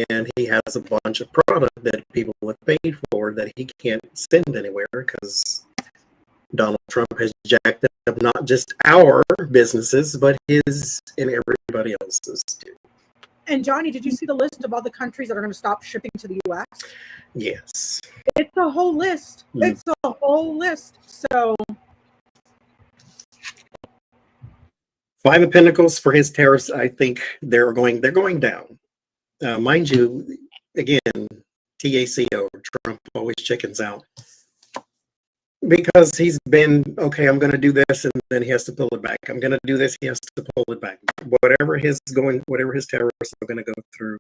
and he has a bunch of product that people have paid for that he can't send anywhere because Donald Trump has jacked up not just our businesses, but his and everybody else's too. And Johnny, did you see the list of all the countries that are going to stop shipping to the U.S.? Yes. It's a whole list. It's a whole list. So, Five of Pentacles for his tariffs, I think they're going down. Mind you, again, TACO, Trump always chickens out. Because he's been, okay, I'm going to do this, and then he has to pull it back. I'm going to do this, he has to pull it back. Whatever his tariffs are going to go through,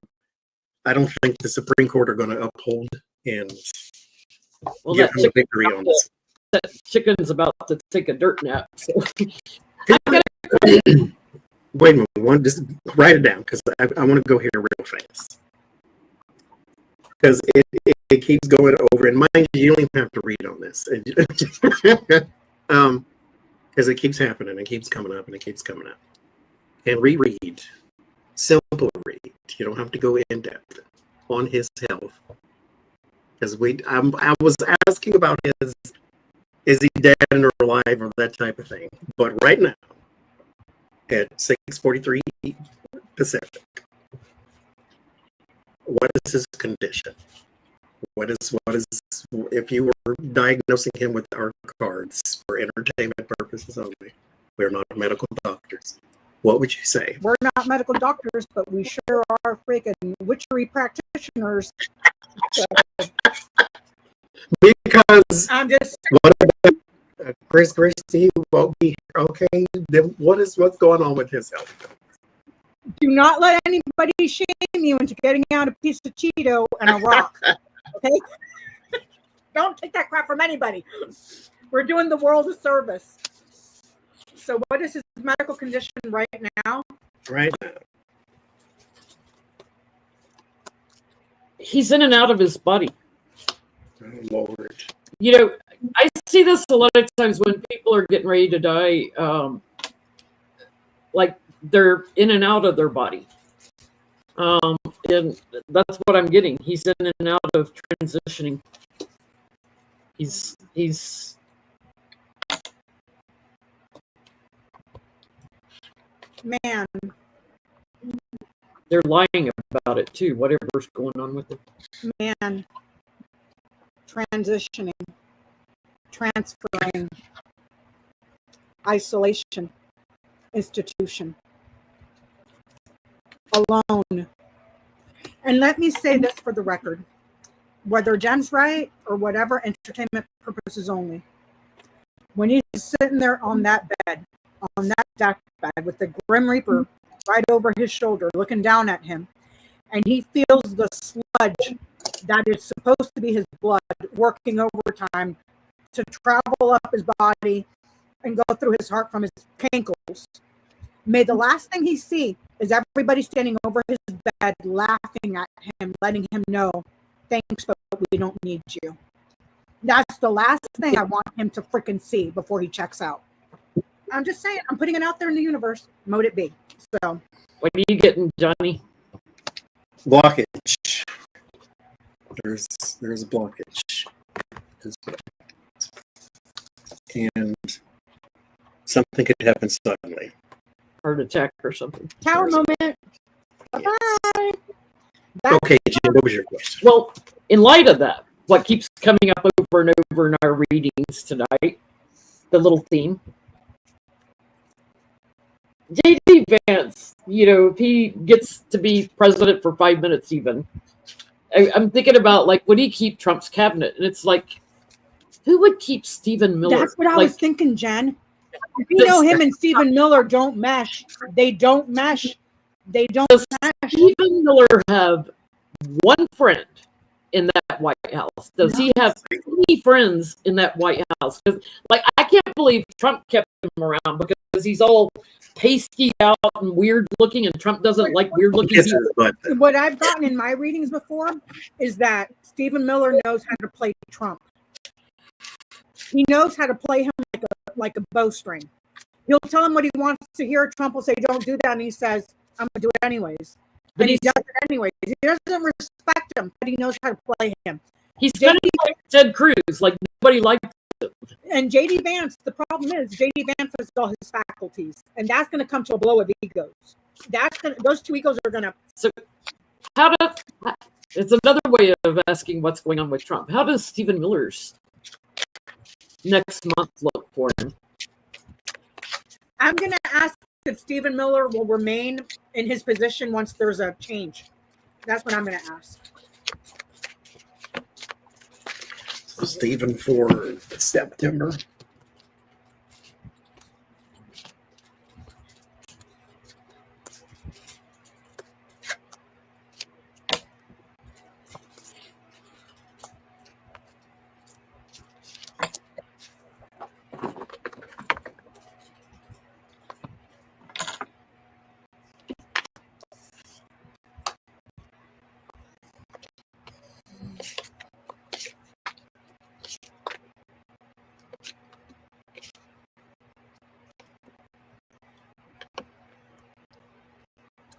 I don't think the Supreme Court are going to uphold and give him a victory on this. That chicken's about to take a dirt nap. So. Wait a minute, just write it down, because I want to go here real fast. Because it keeps going over, and mind you, you don't even have to read on this. Because it keeps happening, it keeps coming up, and it keeps coming up. And reread, simple read. You don't have to go in depth on his health. Because I was asking about is he dead or alive or that type of thing. But right now, at 6:43 Pacific, what is his condition? What is if you were diagnosing him with our cards for entertainment purposes only? We're not medical doctors. What would you say? we're not medical doctors, but we sure are freaking witchery practitioners. Because I'm just what about Chris Christie won't be okay? Then what's going on with his health? do not let anybody shame you into getting out a piece of Cheeto and a rock. Okay? Don't take that crap from anybody. We're doing the world a service. So what is his medical condition right now? Right now. He's in and out of his body. Oh, Lord. You know, I see this a lot of times when people are getting ready to die, like they're in and out of their body. And that's what I'm getting. He's in and out of transitioning. He's Man, they're lying about it too, whatever's going on with it. man. Transitioning. Transferring. Isolation. Institution. Alone. And let me say this for the record. Whether Jen's right or whatever, entertainment purposes only. When he's sitting there on that bed, on that death bed with the Grim Reaper right over his shoulder, looking down at him, and he feels the sludge that is supposed to be his blood working overtime to travel up his body and go through his heart from his cankles. May the last thing he see is everybody standing over his bed laughing at him, letting him know, thanks, but we don't need you. That's the last thing I want him to freaking see before he checks out. I'm just saying, I'm putting it out there in the universe. Mote it be. So, What are you getting, Johnny? Blockage. There's a blockage. And something could happen suddenly. Heart attack or something. Tower moment. Bye. Okay, Jim, what was your question? Well, in light of that, what keeps coming up over and over in our readings tonight, the little theme. J.D. Vance, if he gets to be president for 5 minutes even, I'm thinking about, like, would he keep Trump's cabinet? And it's like, who would keep Stephen Miller? That's what I was thinking, Jen. Him and Stephen Miller don't mesh. They don't mesh. Does Stephen Miller have one friend in that White House? Does he have any friends in that White House? Because, like, I can't believe Trump kept him around because he's all pasty out and weird looking, and Trump doesn't like weird looking people. What I've gotten in my readings before is that Stephen Miller knows how to play Trump. He knows how to play him like a bowstring. He'll tell him what he wants to hear. Trump will say, "Don't do that," and he says, "I'm gonna do it anyways." But he does it anyways. He doesn't respect him, but he knows how to play him. He's kind of like Ted Cruz, like nobody likes him. And J.D. Vance, the problem is J.D. Vance has all his faculties, and that's going to come to a blow of egos. Those two egos are going to. So, it's another way of asking what's going on with Trump. How does Stephen Miller's next month look for him? I'm going to ask if Stephen Miller will remain in his position once there's a change. That's what I'm going to ask. Stephen for September.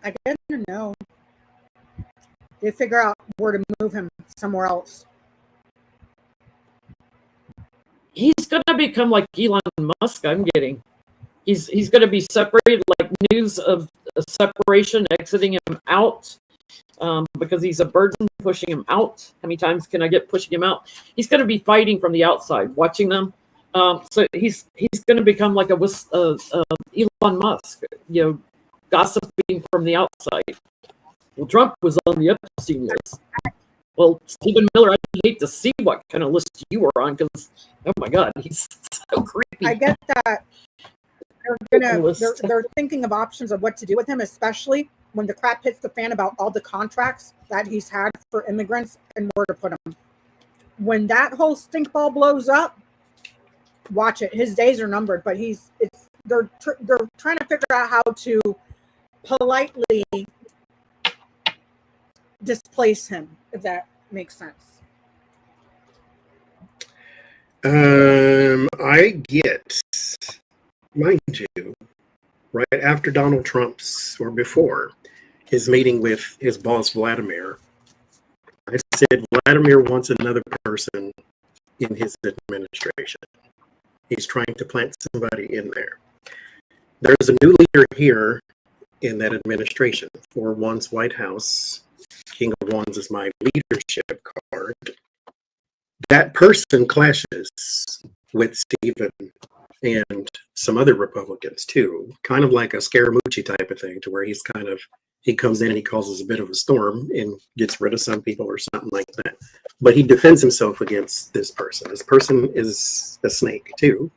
I don't know. They figure out where to move him somewhere else. He's going to become like Elon Musk, I'm getting. He's going to be separated, like news of a separation, exiting him out because he's a burden, pushing him out. How many times can I get pushing him out? He's going to be fighting from the outside, watching them. So he's going to become like Elon Musk, gossiping from the outside. Well, Trump was on the Epstein list. Well, Stephen Miller, I'd hate to see what kind of list you were on because, oh my God, he's so creepy. I get that they're thinking of options of what to do with him, especially when the crap hits the fan about all the contracts that he's had for immigrants and where to put them. When that whole stink ball blows up, watch it. His days are numbered, but they're trying to figure out how to politely displace him, if that makes sense. I get, mind you, right after Donald Trump's, or before his meeting with his boss, Vladimir, I said Vladimir wants another person in his administration. He's trying to plant somebody in there. There's a new leader here in that administration. For Wands White House, King of Wands is my leadership card. That person clashes with Stephen and some other Republicans too, kind of like a Scaramucci type of thing, to where he comes in and he causes a bit of a storm and gets rid of some people or something like that. But he defends himself against this person. This person is a snake too,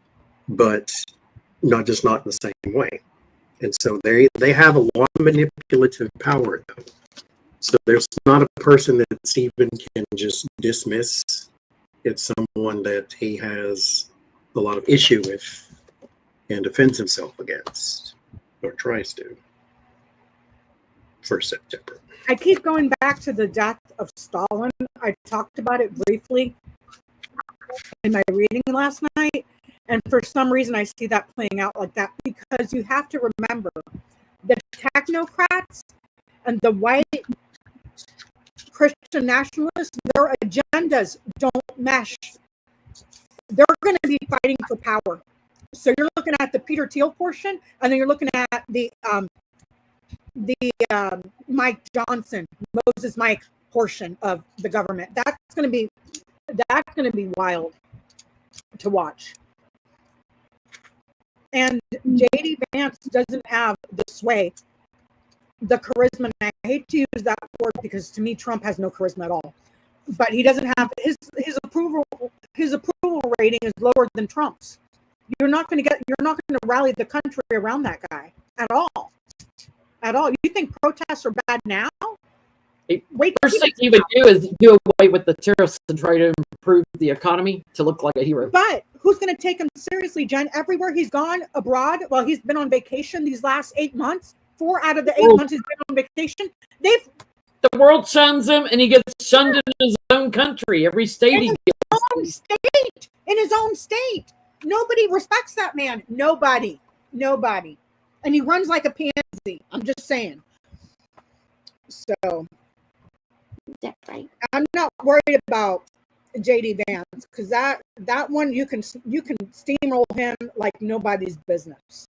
but not in the same way. And so they have a lot of manipulative power though. So there's not a person that Stephen can just dismiss. It's someone that he has a lot of issue with and defends himself against, or tries to, for September. I keep going back to the death of Stalin. I talked about it briefly in my reading last night, and for some reason I see that playing out like that, because you have to remember the technocrats and the white Christian nationalists, their agendas don't mesh. They're going to be fighting for power. So you're looking at the Peter Thiel portion, and then you're looking at the Mike Johnson, Moses Mike portion of the government. That's going to be wild to watch. And JD Vance doesn't have the sway, the charisma. And I hate to use that word because to me Trump has no charisma at all. But he doesn't have his approval rating is lower than Trump's. You're not going to rally the country around that guy at all. At all. You think protests are bad now? Wait, first thing he would do is do away with the tariffs and try to improve the economy to look like a hero. But who's going to take him seriously, Jen? Everywhere he's gone abroad, well, he's been on vacation these last 8 months. 4 out of the 8 months he's been on vacation. The world shuns him, and he gets shunned in his own country. Every state he gets. In his own state. Nobody respects that man. Nobody. And he runs like a pansy. I'm just saying. So, That's right. I'm not worried about JD Vance because that one you can steamroll him like nobody's business.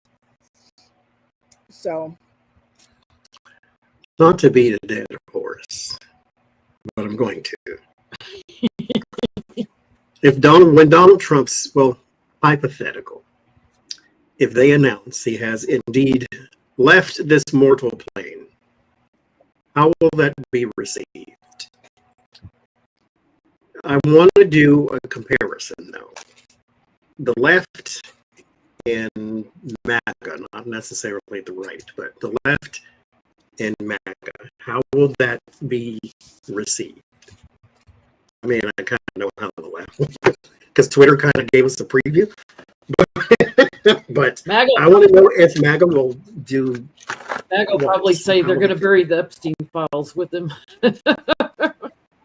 So, Not to beat a dead horse, but I'm going to. When Donald Trump's, well, hypothetical, if they announce he has indeed left this mortal plane, how will that be received? I want to do a comparison, though. The left in MAGA, not necessarily the right, but the left in MAGA, how will that be received? I mean, I kind of know how the left will, because Twitter kind of gave us a preview. But MAGA, I want to know if MAGA will do. MAGA will probably say they're going to bury the Epstein files with him.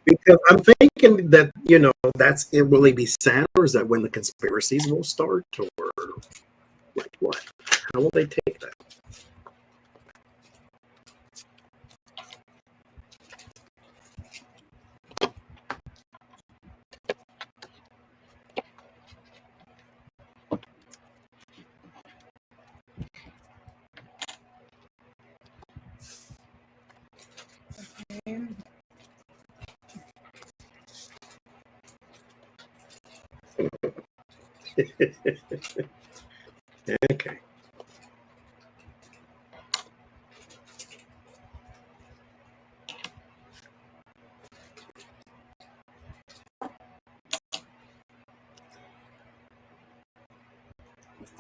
Because I'm thinking that, will he be sad, or is that when the conspiracies will start, or like what? How will they take that? Okay.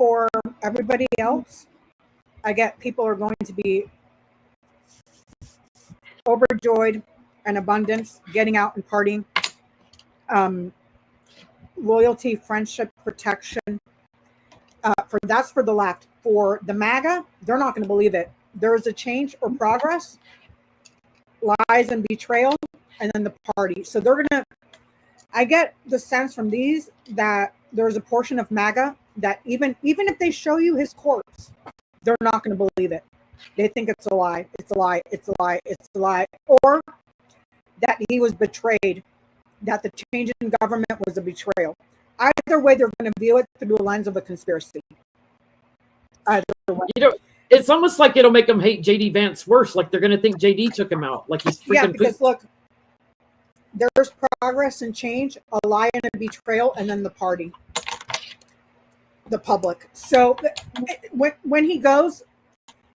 for everybody else, I get people are going to be overjoyed and abundance, getting out and partying. Loyalty, friendship, protection. That's for the left. For the MAGA, they're not going to believe it. There is a change or progress, lies and betrayal, and then the party. So they're going to, I get the sense from these that there's a portion of MAGA that even if they show you his corpse, they're not going to believe it. They think it's a lie. It's a lie. It's a lie. It's a lie. Or that he was betrayed, that the change in government was a betrayal. Either way, they're going to view it through the lens of a conspiracy. Either way. It's almost like it'll make them hate JD Vance worse. Like they're going to think JD took him out. Like he's freaking. Yeah, because look, there's progress and change, a lie and a betrayal, and then the party, the public. So when he goes,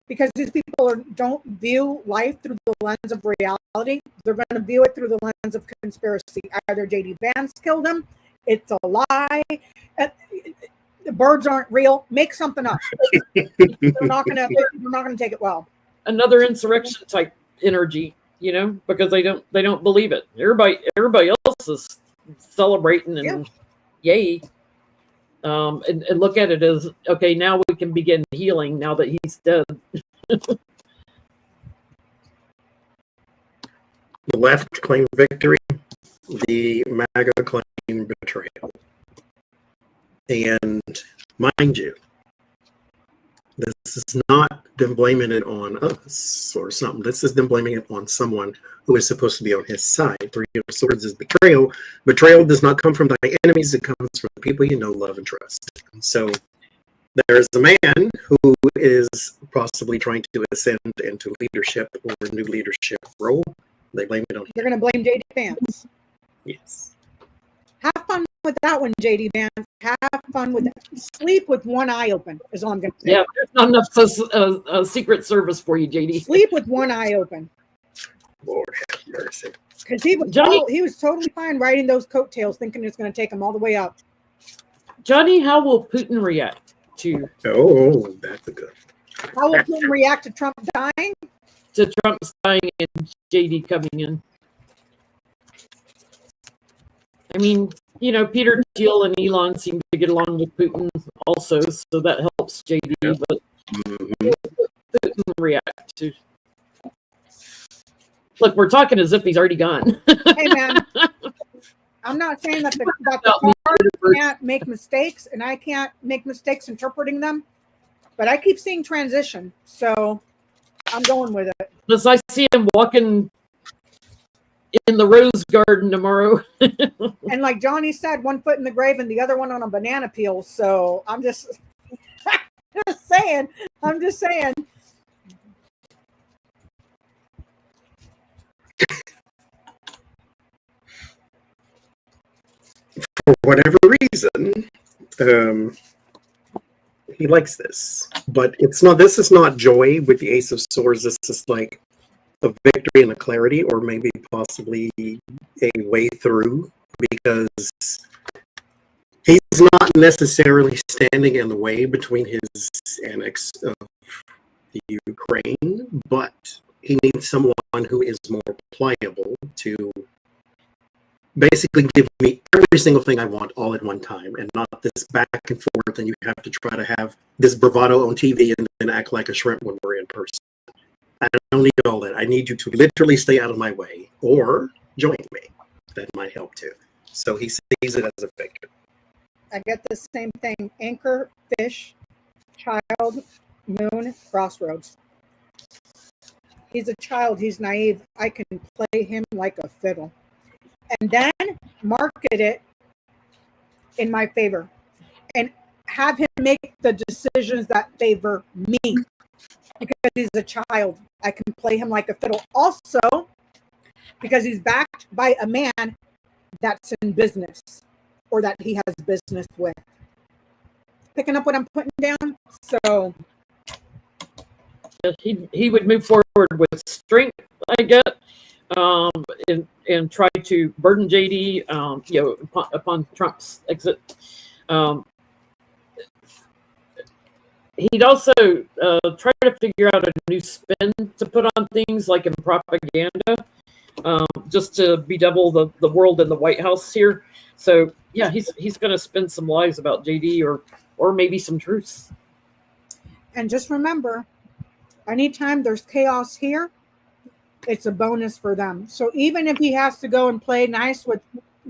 because these people don't view life through the lens of reality, they're going to view it through the lens of conspiracy. Either JD Vance killed him, it's a lie, the birds aren't real, make something up. They're not going to take it well. Another insurrection type energy, because they don't believe it. Everybody else is celebrating and yay. And look at it as, okay, now we can begin healing now that he's dead. The left claim victory, the MAGA claim betrayal. And mind you, this This is not them blaming it on us or something. This is them blaming it on someone who is supposed to be on his side. Three of Swords is betrayal. Betrayal does not come from thy enemies. It comes from the people you know, love, and trust. And so there's a man who is possibly trying to ascend into leadership or a new leadership role. They blame it on him. They're going to blame JD Vance. Yes. Have fun with that one, JD Vance. Have fun with it. Sleep with one eye open is all I'm going to say. Yeah, there's not enough Secret Service for you, JD. Sleep with one eye open. Lord have mercy. Because he was totally fine riding those coattails, thinking it's going to take him all the way up. Johnny, how will Putin react to Oh, that's a good. How will Putin react to Trump dying? Trump's dying and JD coming in? I mean, you know, Peter Thiel and Elon seem to get along with Putin also, so that helps JD. But Mhm. Putin react to? Look, we're talking as if he's already gone. Hey, man. I'm not saying that the car can't make mistakes, and I can't make mistakes interpreting them, but I keep seeing transition, so I'm going with it. As I see him walking in the rose garden tomorrow. And like Johnny said, one foot in the grave and the other one on a banana peel. So I'm just, just saying. I'm just saying. For whatever reason, he likes this, but it's not. This is not joy with the Ace of Swords. This is like a victory and a clarity, or maybe possibly a way through, because he's not necessarily standing in the way between his annex of the Ukraine, but he needs someone who is more pliable to basically give me every single thing I want all at one time, and not this back and forth, and you have to try to have this bravado on TV and then act like a shrimp when we're in person. I don't need all that. I need you to literally stay out of my way or join me. That might help too. So he sees it as a victory. I get the same thing. Anchor, fish, child, moon, crossroads. He's a child. He's naive. I can play him like a fiddle. And then market it in my favor. And have him make the decisions that favor me. Because he's a child. I can play him like a fiddle. Also, because he's backed by a man that's in business or that he has business with. Picking up what I'm putting down? So he would move forward with strength, I get, and try to burden JD, upon Trump's exit. He'd also try to figure out a new spin to put on things, like in propaganda, just to bedevil the world in the White House here. So yeah, he's going to spin some lies about JD or maybe some truths. And just remember, anytime there's chaos here, it's a bonus for them. So even if he has to go and play nice with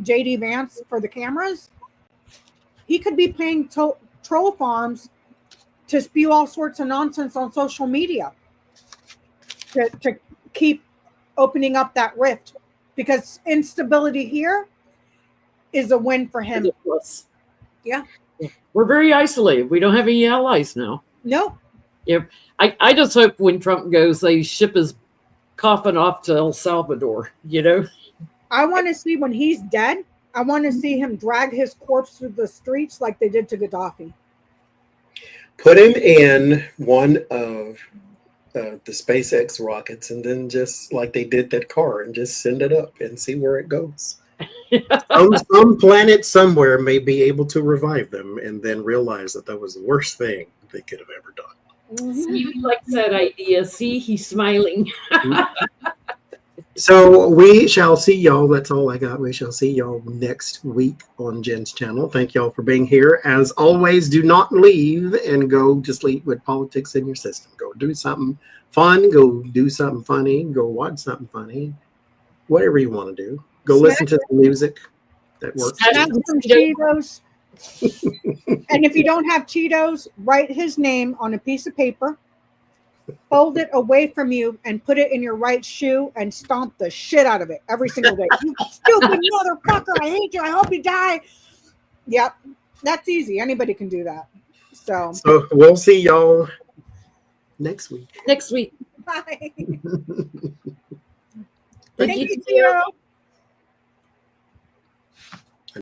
JD Vance for the cameras, he could be paying troll farms to spew all sorts of nonsense on social media to keep opening up that rift, because instability here is a win for him. Yeah. We're very isolated. We don't have any allies now. No. Yeah. I just hope when Trump goes, they ship his coffin off to El Salvador, you know? I want to see when he's dead, I want to see him drag his corpse through the streets like they did to Gaddafi. Put him in one of the SpaceX rockets, and then just like they did that car, and just send it up and see where it goes. Some planet somewhere may be able to revive them, and then realize that that was the worst thing they could have ever done. He likes that idea. See, he's smiling. So we shall see y'all. That's all I got. We shall see y'all next week on Jen's channel. Thank y'all for being here. As always, do not leave and go to sleep with politics in your system. Go do something fun. Go do something funny. Go watch something funny. Whatever you want to do. Go listen to the music that works. Some Cheetos. And if you don't have Cheetos, write his name on a piece of paper, fold it away from you, and put it in your right shoe and stomp the shit out of it every single day. You stupid motherfucker. I hate you. I hope you die. Yep. That's easy. Anybody can do that. So, we'll see y'all next week. Next week. bye. Thank Thank you. you, Gio.